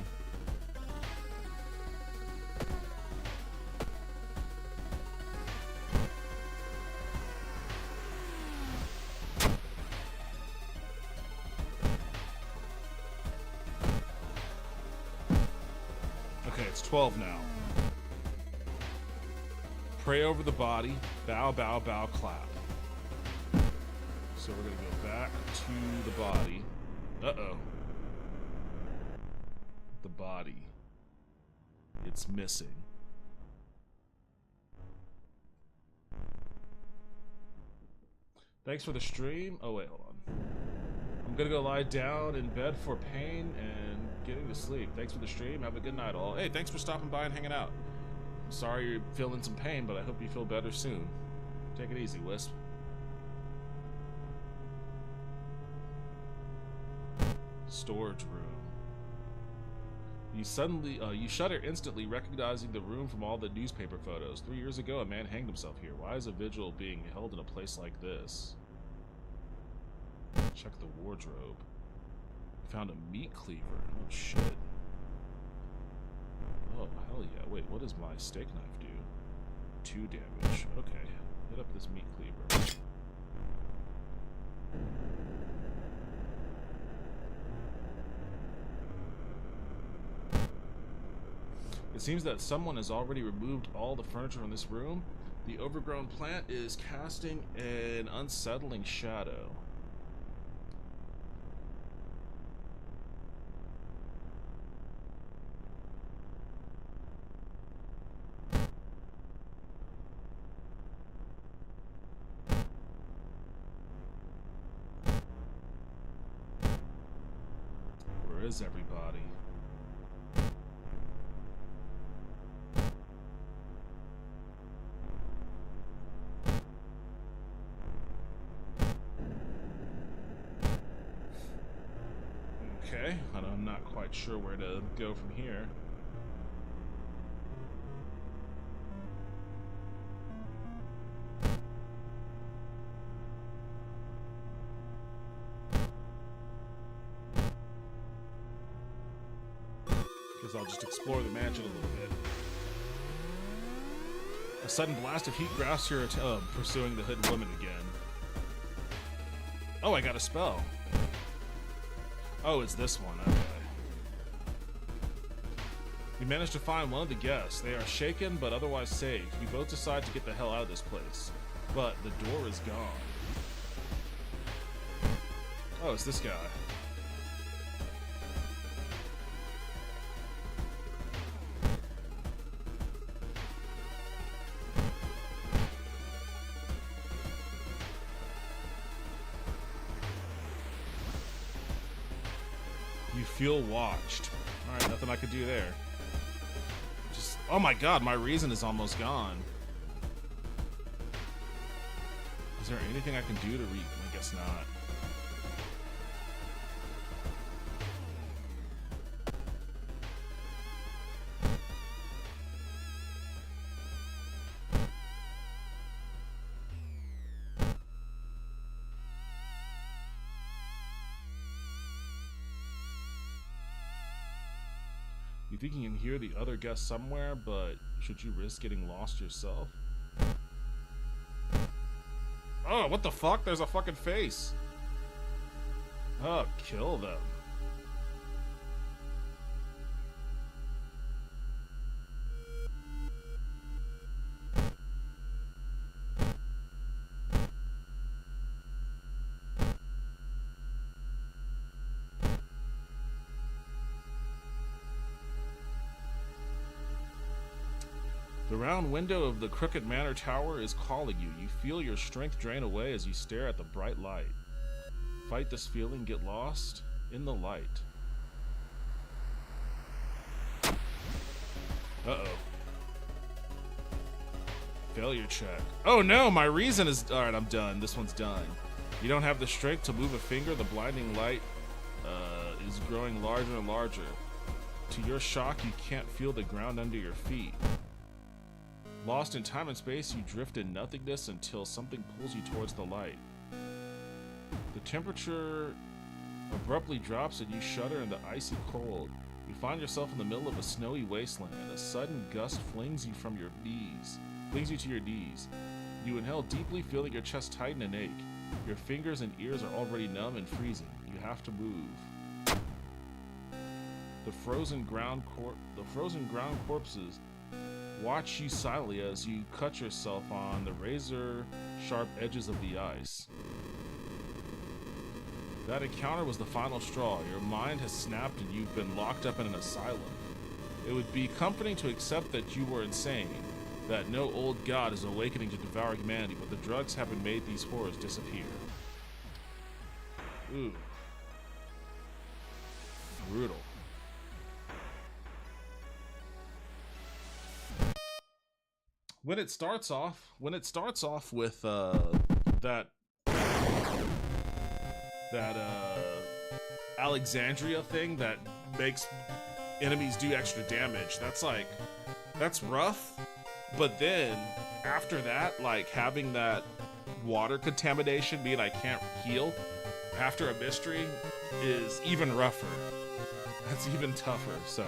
Okay, it's 12 now. Pray over the body. Bow, bow, bow, clap. So we're gonna go back to the body. Uh-oh. The body. It's missing. Thanks for the stream. Oh, wait, hold on. I'm gonna go lie down in bed for pain and getting to sleep. Thanks for the stream. Have a good night, all. Hey, thanks for stopping by and hanging out. I'm sorry you're feeling some pain, but I hope you feel better soon. Take it easy, Wisp. Storage room. You shudder instantly, recognizing the room from all the newspaper photos. 3 years ago, a man hanged himself here. Why is a vigil being held in a place like this? Check the wardrobe. Found a meat cleaver. Oh shit. Oh hell yeah. Wait, what does my steak knife do? 2 damage. Okay. Hit up this meat cleaver. It seems that someone has already removed all the furniture in this room. The overgrown plant is casting an unsettling shadow. Where is everybody? Okay, I'm not quite sure where to go from here. Guess I'll just explore the mansion a little bit. A sudden blast of heat grasps your pursuing the hidden woman again. Oh, I got a spell. Oh, it's this one. Okay. manage to find one of the guests. They are shaken but otherwise safe. You both decide to get the hell out of this place. But the door is gone. Oh, it's this guy. You feel watched. Alright, nothing I could do there. Just, oh my god, my reason is almost gone. Is there anything I can do to I guess not. You think you can hear the other guests somewhere, but should you risk getting lost yourself? Oh, what the fuck? There's a fucking face. Oh, kill them. The round window of the Crooked Manor Tower is calling you. You feel your strength drain away as you stare at the bright light. Fight this feeling, get lost in the light. Uh-oh. Failure check. Oh no, my reason is... Alright, I'm done. This one's done. You don't have the strength to move a finger. The blinding light is growing larger and larger. To your shock, you can't feel the ground under your feet. Lost in time and space, you drift in nothingness until something pulls you towards the light. The temperature abruptly drops and you shudder in the icy cold. You find yourself in the middle of a snowy wasteland. A sudden gust flings you to your knees. You inhale deeply, feeling your chest tighten and ache. Your fingers and ears are already numb and freezing. You have to move. The frozen ground corpses watch you silently as you cut yourself on the razor-sharp edges of the ice. That encounter was the final straw. Your mind has snapped and you've been locked up in an asylum. It would be comforting to accept that you were insane, that no old god is awakening to devour humanity, but the drugs haven't made these horrors disappear. Ooh. Brutal. When it starts off with that Alexandria thing that makes enemies do extra damage, that's rough. But then after that, like having that water contamination mean I can't heal after a mystery is even rougher. That's even tougher, so.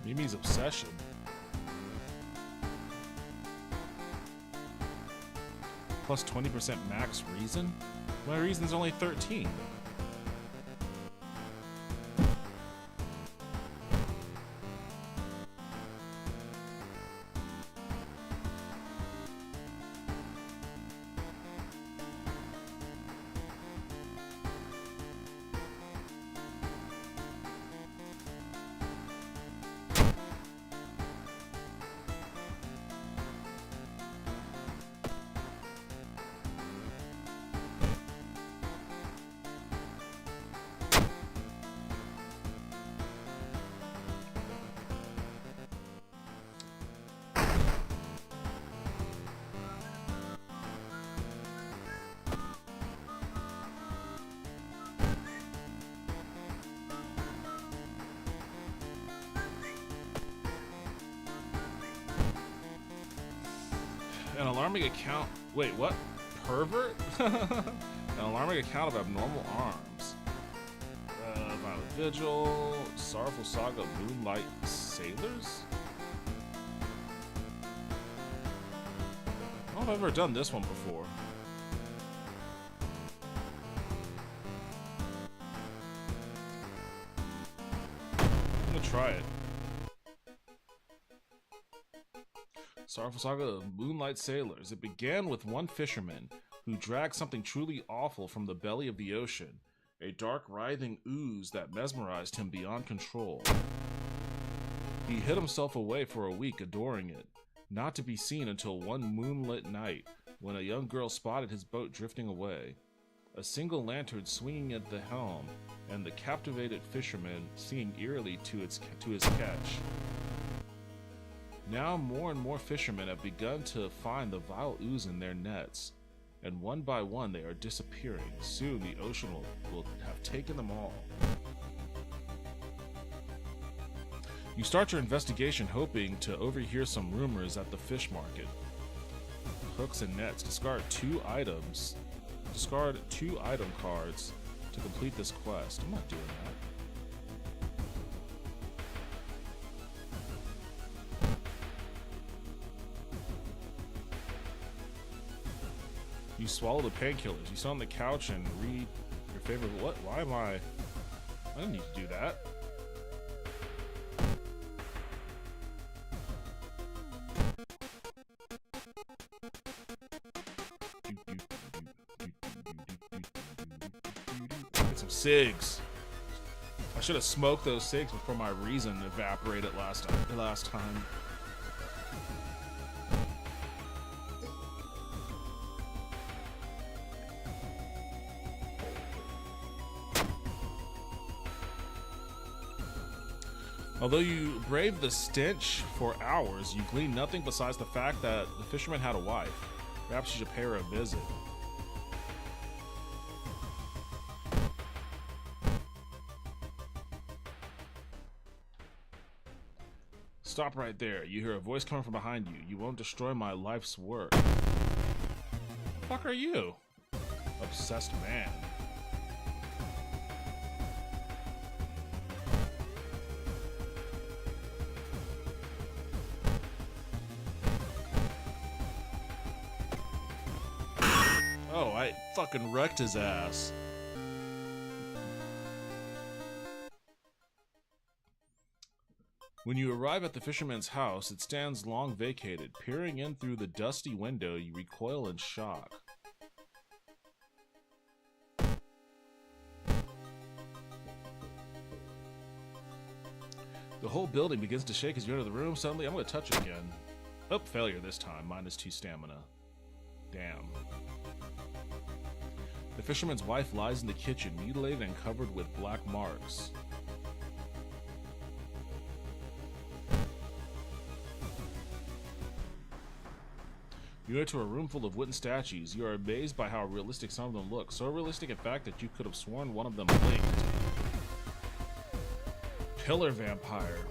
Mimi's obsession. Plus 20% max reason? My reason's only 13. alarming account. Wait, what? Pervert? An alarming account of abnormal arms. Violent Vigil. Sorrowful Saga of Moonlight Sailors? I don't know if I've ever done this one before. I'm gonna try it. Sorrowful Saga of Moonlight Sailors. It began with one fisherman who dragged something truly awful from the belly of the ocean, a dark, writhing ooze that mesmerized him beyond control. He hid himself away for a week, adoring it, not to be seen until one moonlit night when a young girl spotted his boat drifting away, a single lantern swinging at the helm, and the captivated fisherman singing eerily to his catch. Now more and more fishermen have begun to find the vile ooze in their nets, and one by one they are disappearing. Soon the ocean will have taken them all. You start your investigation hoping to overhear some rumors at the fish market. Hooks and nets. Discard 2 items. Discard 2 item cards to complete this quest. I'm not doing that. You swallow the painkillers. You sit on the couch and read your favorite. What? Why am I? I didn't need to do that. Get some cigs. I should have smoked those cigs before my reason evaporated last time. Although you braved the stench for hours, you gleaned nothing besides the fact that the fisherman had a wife. Perhaps you should pay her a visit. Stop right there. You hear a voice coming from behind you. You won't destroy my life's work. Who the fuck are you? Obsessed man. Oh, I fucking wrecked his ass. When you arrive at the fisherman's house, it stands long vacated. Peering in through the dusty window, you recoil in shock. The whole building begins to shake as you enter the room. Suddenly, I'm going to touch it again. Oh, failure this time. -2 stamina. Damn. The fisherman's wife lies in the kitchen, mutilated and covered with black marks. You enter a room full of wooden statues. You are amazed by how realistic some of them look. So realistic, in fact, that you could have sworn one of them blinked. Pillar vampire.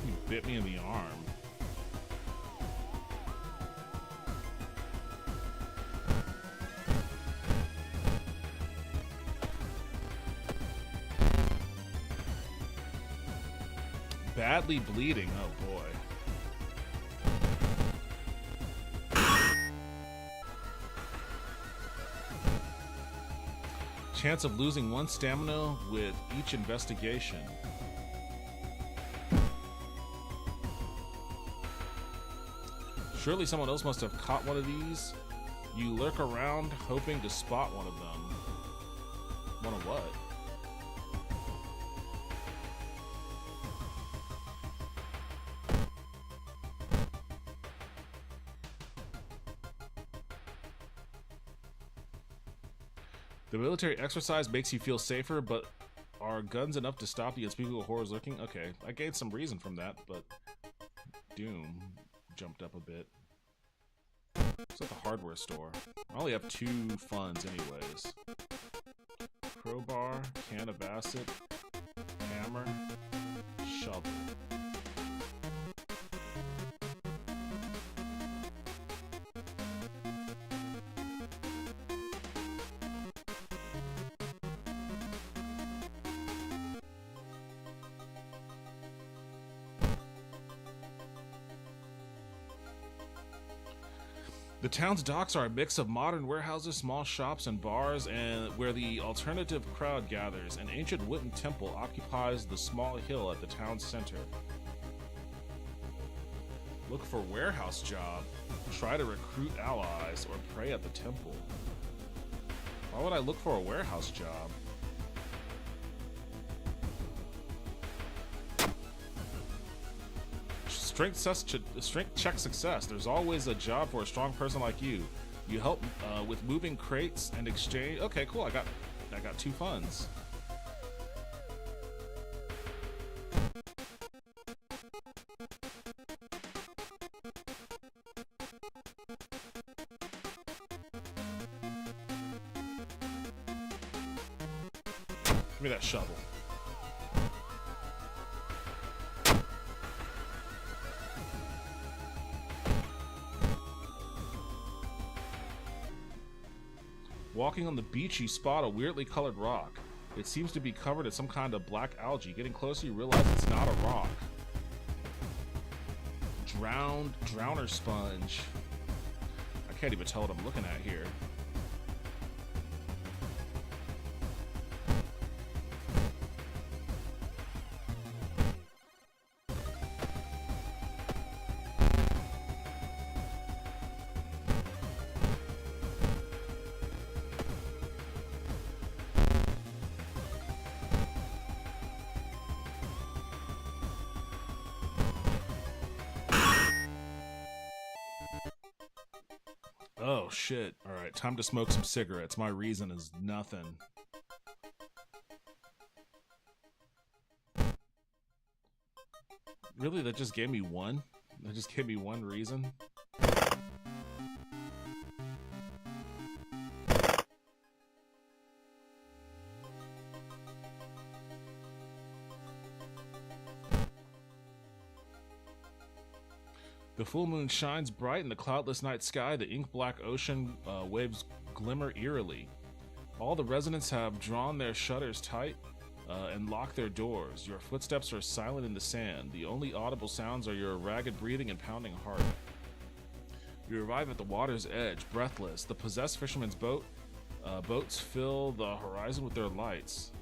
He bit me in the arm. Badly bleeding, oh boy. Chance of losing 1 stamina with each investigation. Surely someone else must have caught one of these. You lurk around hoping to spot one of them. One of what? The military exercise makes you feel safer, but are guns enough to stop the unspeakable horrors lurking? Okay, I gained some reason from that, but Doom jumped up a bit. It's like a hardware store. I only have 2 funds anyways. crowbar, can of acid, hammer, shovel. The town's docks are a mix of modern warehouses, small shops, and bars, and where the alternative crowd gathers. An ancient wooden temple occupies the small hill at the town's center. Look for warehouse job. Try to recruit allies or pray at the temple. Why would I look for a warehouse job? Strength check success. There's always a job for a strong person like you. You help with moving crates and exchange. Okay, cool. I got 2 funds. Give me that shovel. Walking on the beach, you spot a weirdly colored rock. It seems to be covered in some kind of black algae. Getting closer, you realize it's not a rock. Drowner sponge. I can't even tell what I'm looking at here. Oh shit. Alright, time to smoke some cigarettes. My reason is nothing. Really? That just gave me one? That just gave me one reason? The full moon shines bright in the cloudless night sky. The ink-black ocean waves glimmer eerily. All the residents have drawn their shutters tight and locked their doors. Your footsteps are silent in the sand. The only audible sounds are your ragged breathing and pounding heart. You arrive at the water's edge, breathless. The possessed fisherman's boats fill the horizon with their lights.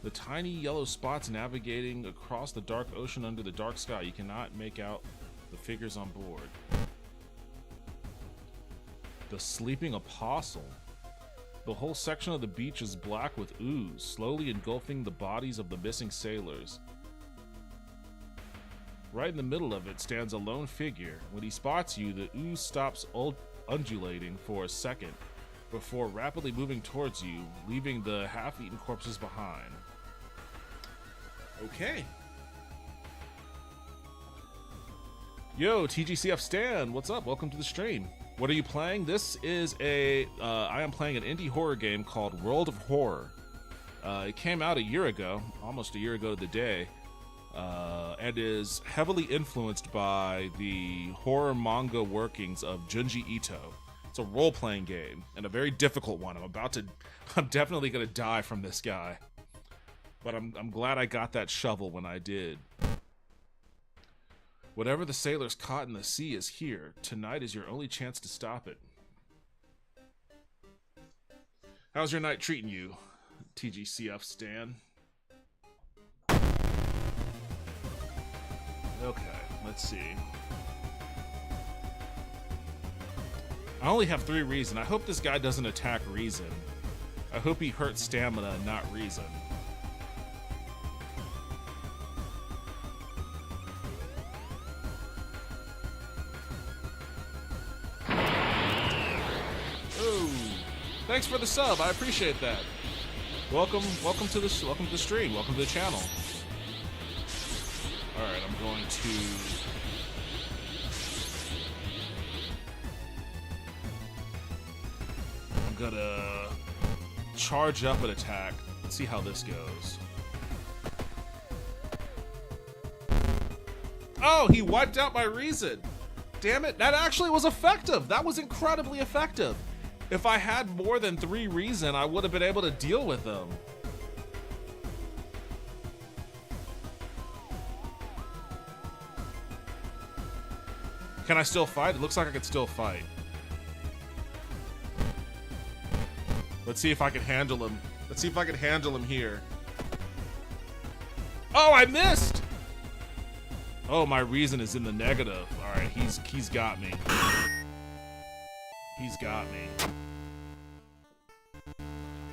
The tiny yellow spots navigating across the dark ocean under the dark sky. You cannot make out the figures on board. The sleeping apostle. The whole section of the beach is black with ooze, slowly engulfing the bodies of the missing sailors. Right in the middle of it stands a lone figure. When he spots you, the ooze stops undulating for a second before rapidly moving towards you, leaving the half-eaten corpses behind. Okay. Yo, TGCF Stan, what's up? Welcome to the stream. What are you playing? This is I am playing an indie horror game called World of Horror. It came out a year ago, almost a year ago to the day, and is heavily influenced by the horror manga workings of Junji Ito. It's a role-playing game, and a very difficult one. I'm definitely gonna die from this guy. But I'm glad I got that shovel when I did. Whatever the sailors caught in the sea is here. Tonight is your only chance to stop it. How's your night treating you, TGCF Stan? Okay, let's see. I only have 3 reason. I hope this guy doesn't attack reason. I hope he hurts stamina, not reason. Thanks for the sub. I appreciate that. Welcome to the stream. Welcome to the channel. All right, I'm going to. I'm gonna charge up an attack. Let's see how this goes. Oh, he wiped out my reason. Damn it, that actually was effective. That was incredibly effective. If I had more than 3 reason, I would have been able to deal with them. Can I still fight? It looks like I can still fight. Let's see if I can handle him. Let's see if I can handle him here. Oh, I missed! Oh, my reason is in the negative. All right, he's got me. He's got me.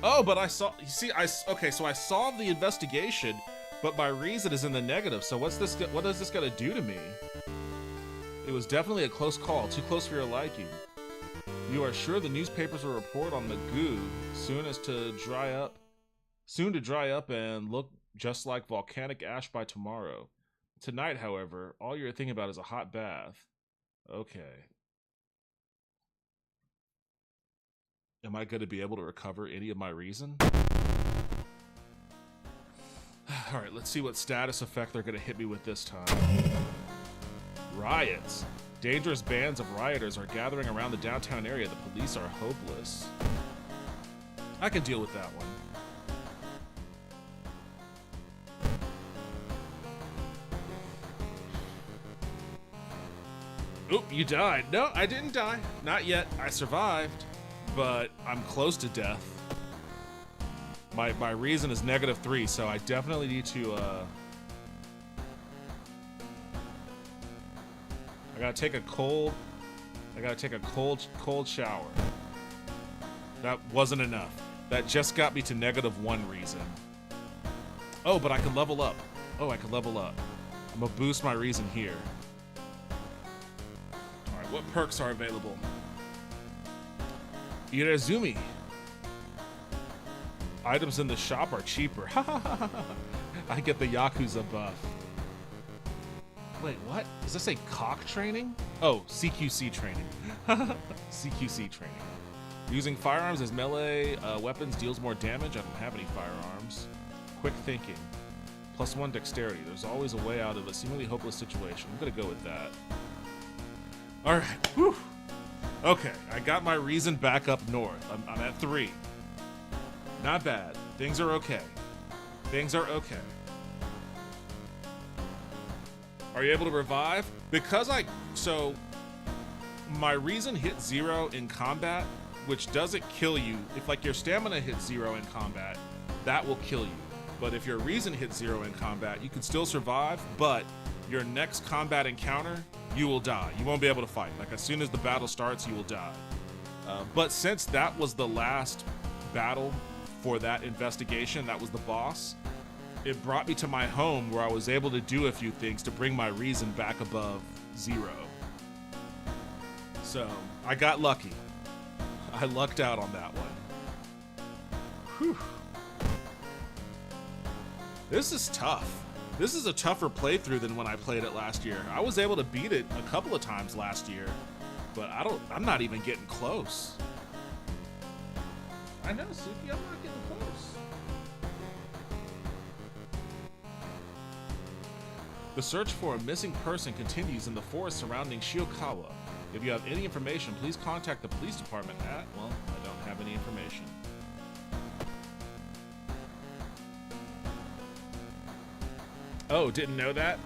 Oh, but I saw. You see, okay. So I solved the investigation, but my reason is in the negative. So what's this? What is this gonna do to me? It was definitely a close call. Too close for your liking. You are sure the newspapers will report on the goo soon to dry up and look just like volcanic ash by tomorrow. Tonight, however, all you're thinking about is a hot bath. Okay. Am I going to be able to recover any of my reason? Alright, let's see what status effect they're going to hit me with this time. Riots. Dangerous bands of rioters are gathering around the downtown area. The police are hopeless. I can deal with that one. Oop, you died. No, I didn't die. Not yet. I survived. But I'm close to death. My reason is -3, so I definitely need to I gotta take a cold shower. That wasn't enough. That just got me to -1 reason. Oh, but I can level up. Oh, I can level up. I'm gonna boost my reason here. Alright, what perks are available? Irezumi. Items in the shop are cheaper. I get the Yakuza buff. Wait, what? Does this say cock training? Oh, CQC training. CQC training. Using firearms as melee weapons deals more damage. I don't have any firearms. Quick thinking. +1 dexterity. There's always a way out of a seemingly hopeless situation. I'm gonna go with that. Alright. Whew. Okay, I got my reason back up north. I'm at 3. Not bad. Things are okay. Things are okay. Are you able to revive? Because so my reason hits 0 in combat, which doesn't kill you. If like your stamina hits 0 in combat, that will kill you. But if your reason hits 0 in combat, you can still survive, but your next combat encounter, you will die. You won't be able to fight. Like as soon as the battle starts, you will die. But since that was the last battle for that investigation, that was the boss, it brought me to my home where I was able to do a few things to bring my reason back above 0. So I got lucky. I lucked out on that one. Whew. This is tough. This is a tougher playthrough than when I played it last year. I was able to beat it a couple of times last year, but I'm not even getting close. I know, Suki, I'm not getting close. The search for a missing person continues in the forest surrounding Shiokawa. If you have any information, please contact the police department at, well, I don't have any information. Oh, didn't know that?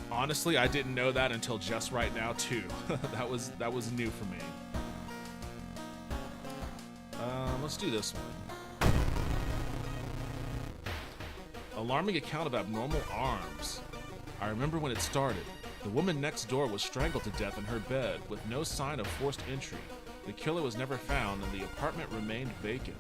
Honestly, I didn't know that until just right now too. that was new for me. Let's do this one. Alarming account of abnormal arms. I remember when it started. The woman next door was strangled to death in her bed with no sign of forced entry. The killer was never found and the apartment remained vacant.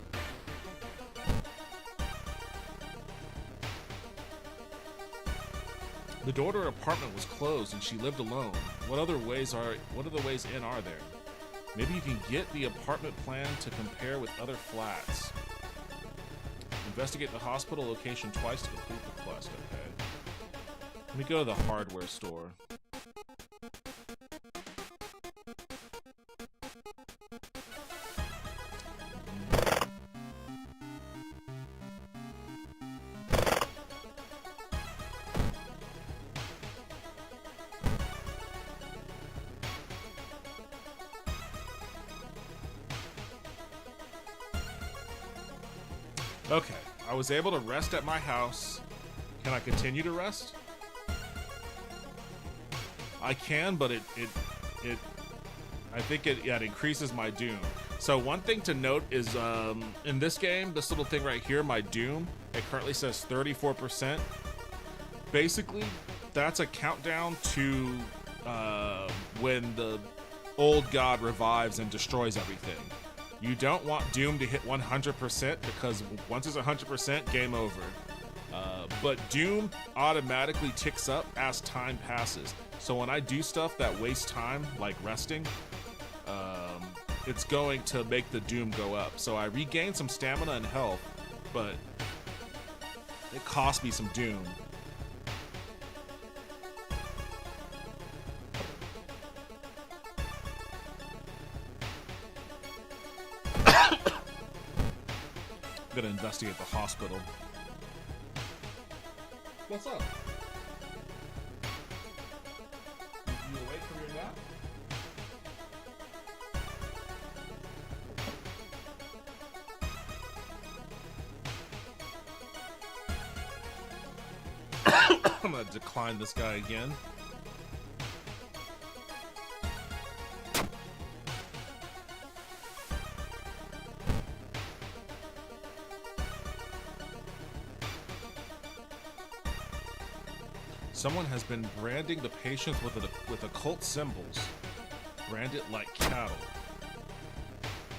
The door to her apartment was closed and she lived alone. What other ways in are there? Maybe you can get the apartment plan to compare with other flats. Investigate the hospital location twice to complete the quest. Okay. Let me go to the hardware store. Okay, I was able to rest at my house. Can I continue to rest? I can, but I think it increases my doom. So one thing to note is in this game, this little thing right here, my doom, it currently says 34%. Basically, that's a countdown to when the old god revives and destroys everything. You don't want doom to hit 100% because once it's 100%, game over. But doom automatically ticks up as time passes. So when I do stuff that wastes time, like resting, it's going to make the doom go up. So I regain some stamina and health, but it cost me some doom. I'm gonna investigate the hospital. What's up? You awake from your nap? I'm gonna decline this guy again. Someone has been branding the patients with occult symbols. Brand it like cattle.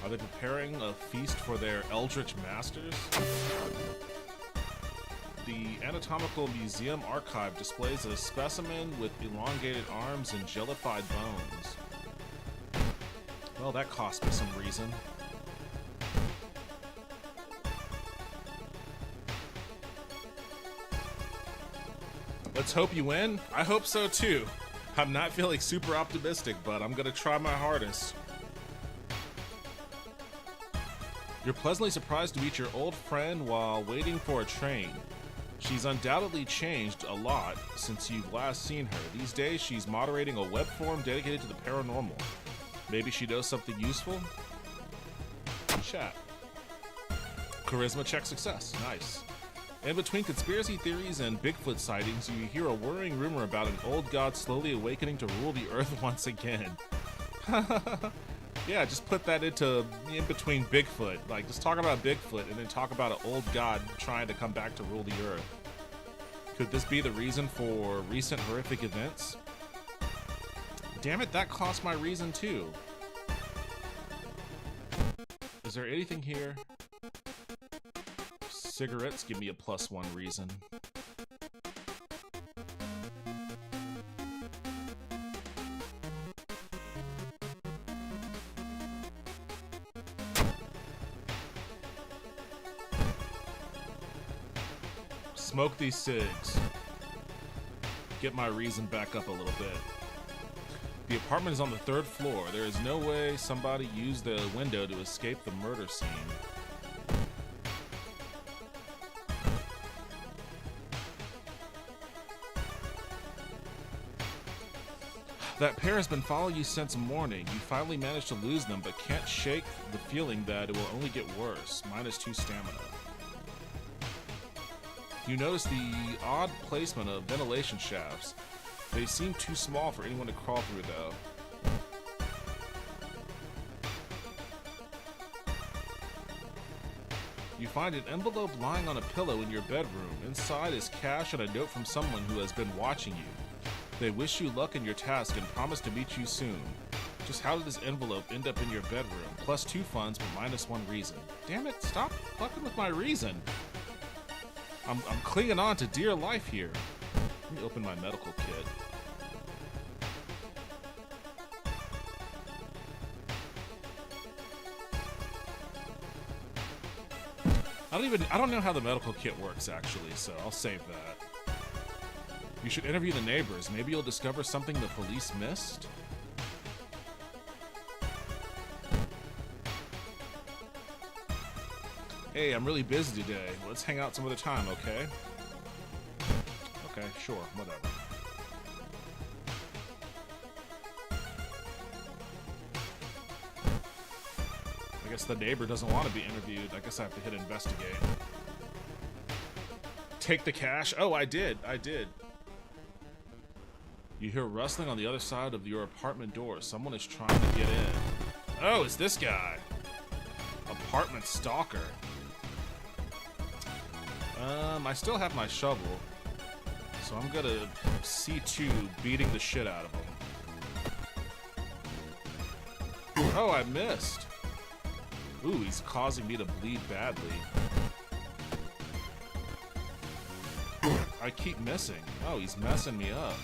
Are they preparing a feast for their eldritch masters? The Anatomical Museum Archive displays a specimen with elongated arms and jellified bones. Well, that cost me some reason. Let's hope you win. I hope so too. I'm not feeling super optimistic, but I'm gonna try my hardest. You're pleasantly surprised to meet your old friend while waiting for a train. She's undoubtedly changed a lot since you've last seen her. These days, she's moderating a web forum dedicated to the paranormal. Maybe she knows something useful? Chat. Charisma check success. Nice. In between conspiracy theories and Bigfoot sightings, you hear a worrying rumor about an old god slowly awakening to rule the earth once again. Yeah, just put that into in between Bigfoot. Like, just talk about Bigfoot and then talk about an old god trying to come back to rule the earth. Could this be the reason for recent horrific events? Damn it, that cost my reason too. Is there anything here? Cigarettes give me a +1 reason. Smoke these cigs. Get my reason back up a little bit. The apartment is on the 3rd floor. There is no way somebody used the window to escape the murder scene. That pair has been following you since morning. You finally managed to lose them, but can't shake the feeling that it will only get worse. -2 stamina. You notice the odd placement of ventilation shafts. They seem too small for anyone to crawl through, though. You find an envelope lying on a pillow in your bedroom. Inside is cash and a note from someone who has been watching you. They wish you luck in your task and promise to meet you soon. Just how did this envelope end up in your bedroom? +2 funds, but -1 reason. Damn it, stop fucking with my reason. I'm clinging on to dear life here. Let me open my medical kit. I don't know how the medical kit works actually, so I'll save that. You should interview the neighbors. Maybe you'll discover something the police missed. Hey, I'm really busy today. Let's hang out some other time, okay? Okay, sure, whatever. I guess the neighbor doesn't want to be interviewed. I guess I have to hit investigate. Take the cash. Oh, I did. I did. You hear rustling on the other side of your apartment door. Someone is trying to get in. Oh, it's this guy. Apartment stalker. I still have my shovel. So I'm gonna C2 beating the shit out of him. Oh, I missed. Ooh, he's causing me to bleed badly. I keep missing. Oh, he's messing me up.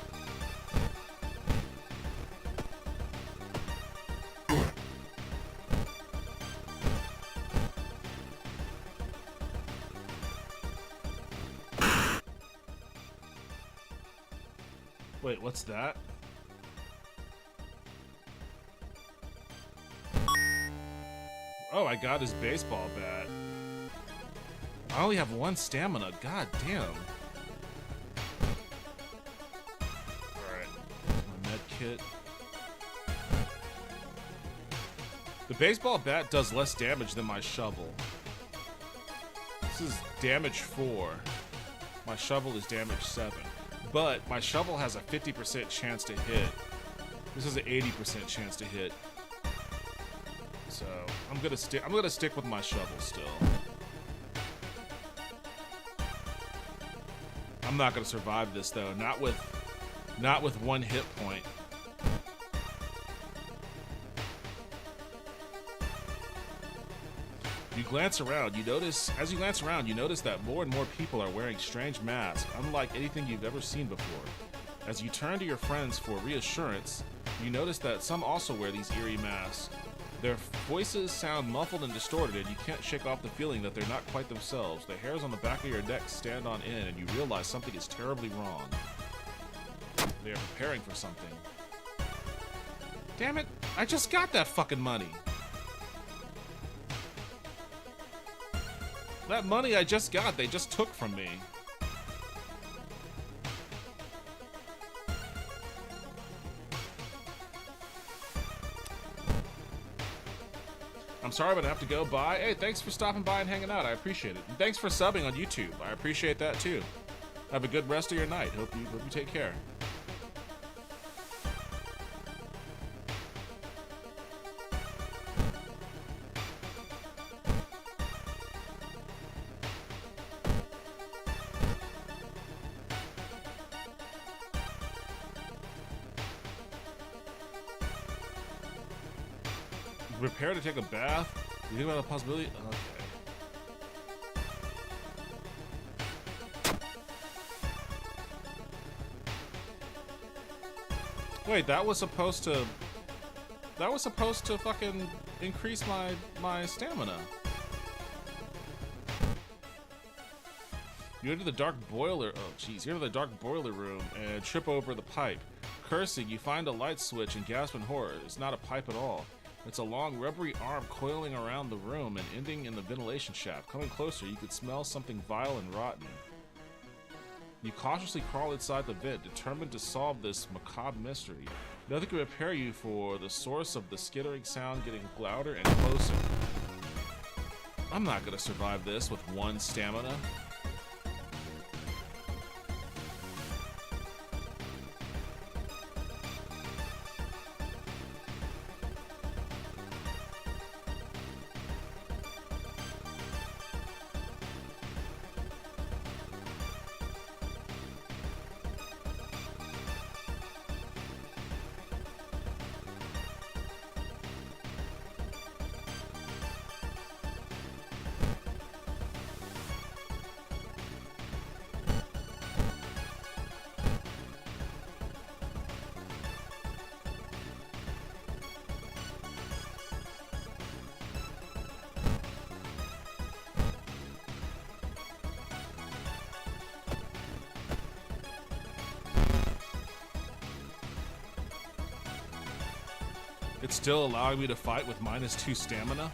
Wait, what's that? Oh, I got his baseball bat. I only have 1 stamina. God damn. Alright. My med kit. The baseball bat does less damage than my shovel. This is damage 4. My shovel is damage 7. But my shovel has a 50% chance to hit. This is an 80% chance to hit. So I'm gonna stick with my shovel still. I'm not gonna survive this though. Not with 1 hit point. You glance around, as you glance around, you notice that more and more people are wearing strange masks, unlike anything you've ever seen before. As you turn to your friends for reassurance, you notice that some also wear these eerie masks. Their voices sound muffled and distorted, and you can't shake off the feeling that they're not quite themselves. The hairs on the back of your neck stand on end, and you realize something is terribly wrong. They are preparing for something. Damn it, I just got that fucking money! That money I just got, they just took from me. I'm sorry, but I have to go. Bye. Hey, thanks for stopping by and hanging out. I appreciate it. And thanks for subbing on YouTube. I appreciate that too. Have a good rest of your night. Hope you take care. Prepare to take a bath? You think about the possibility? Okay. Wait, that was supposed to fucking increase my stamina. You enter the dark boiler. Oh, jeez. You enter the dark boiler room and trip over the pipe. Cursing, you find a light switch and gasp in horror. It's not a pipe at all. It's a long, rubbery arm coiling around the room and ending in the ventilation shaft. Coming closer, you could smell something vile and rotten. You cautiously crawl inside the vent, determined to solve this macabre mystery. Nothing can prepare you for the source of the skittering sound getting louder and closer. I'm not gonna survive this with 1 stamina. It's still allowing me to fight with -2 stamina?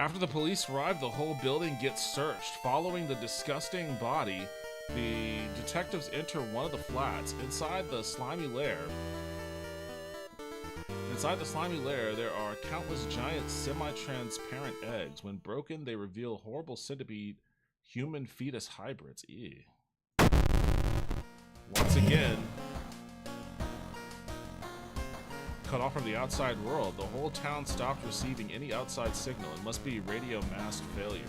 After the police arrive, the whole building gets searched. Following the disgusting body, the detectives enter one of the flats. Inside the slimy lair, there are countless giant semi-transparent eggs. When broken, they reveal horrible centipede human fetus hybrids. Ew. Once again, cut off from the outside world, the whole town stopped receiving any outside signal. It must be radio mass failure.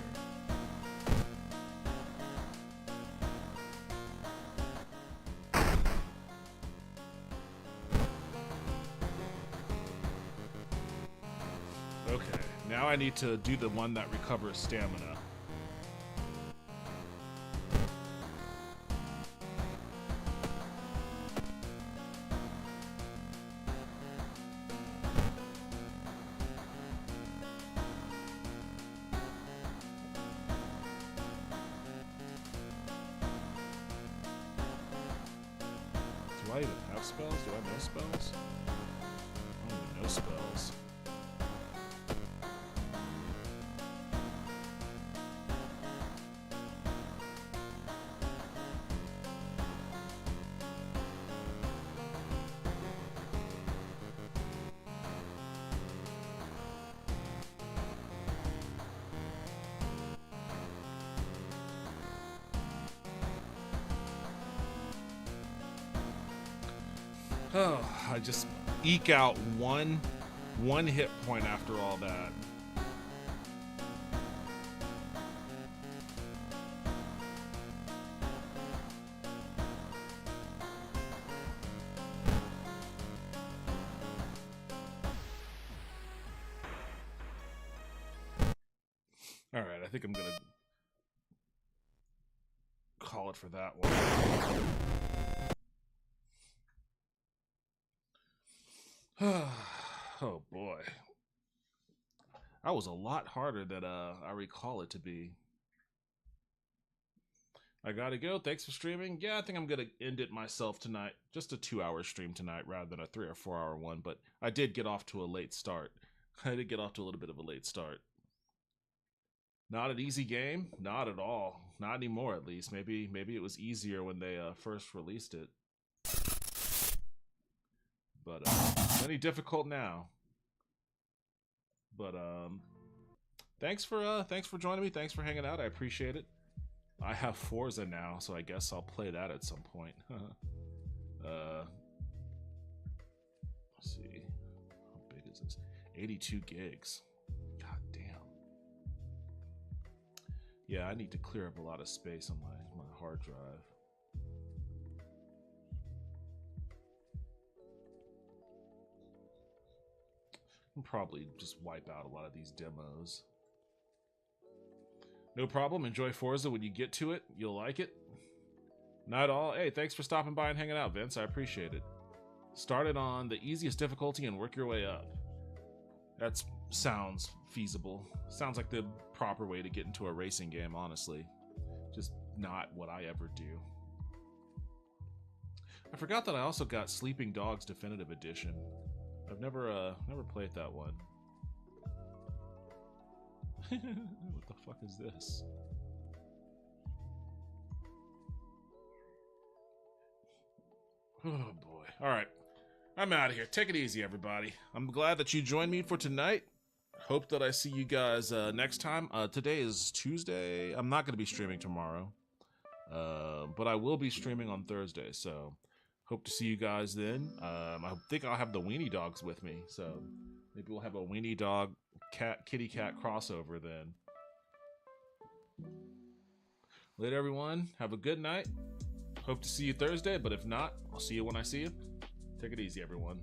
Okay, now I need to do the one that recovers stamina. Do I even have spells? Do I know spells? I don't even know spells. Oh, I just eke out one hit point after all that. All right, I think I'm gonna call it for that one. Oh boy. That was a lot harder than I recall it to be. I gotta go. Thanks for streaming. Yeah, I think I'm gonna end it myself tonight. Just a 2-hour stream tonight rather than a 3 or 4 hour one, but I did get off to a late start. I did get off to a little bit of a late start. Not an easy game? Not at all. Not anymore, at least. Maybe it was easier when they first released it. But plenty difficult now. But thanks for joining me. Thanks for hanging out. I appreciate it. I have Forza now, so I guess I'll play that at some point. Let's see. How big is this? 82 gigs. God damn. Yeah, I need to clear up a lot of space on my hard drive. I'll probably just wipe out a lot of these demos. No problem. Enjoy Forza when you get to it. You'll like it. Not at all. Hey, thanks for stopping by and hanging out, Vince. I appreciate it. Start it on the easiest difficulty and work your way up. That sounds feasible. Sounds like the proper way to get into a racing game, honestly. Just not what I ever do. I forgot that I also got Sleeping Dogs Definitive Edition. I've never played that one. What the fuck is this? Oh boy. Alright. I'm out of here. Take it easy, everybody. I'm glad that you joined me for tonight. Hope that I see you guys next time. Today is Tuesday. I'm not going to be streaming tomorrow. But I will be streaming on Thursday, so hope to see you guys then. I think I'll have the Weenie Dogs with me, so maybe we'll have a Weenie Dog kitty cat crossover then. Later, everyone. Have a good night. Hope to see you Thursday, but if not, I'll see you when I see you. Take it easy, everyone.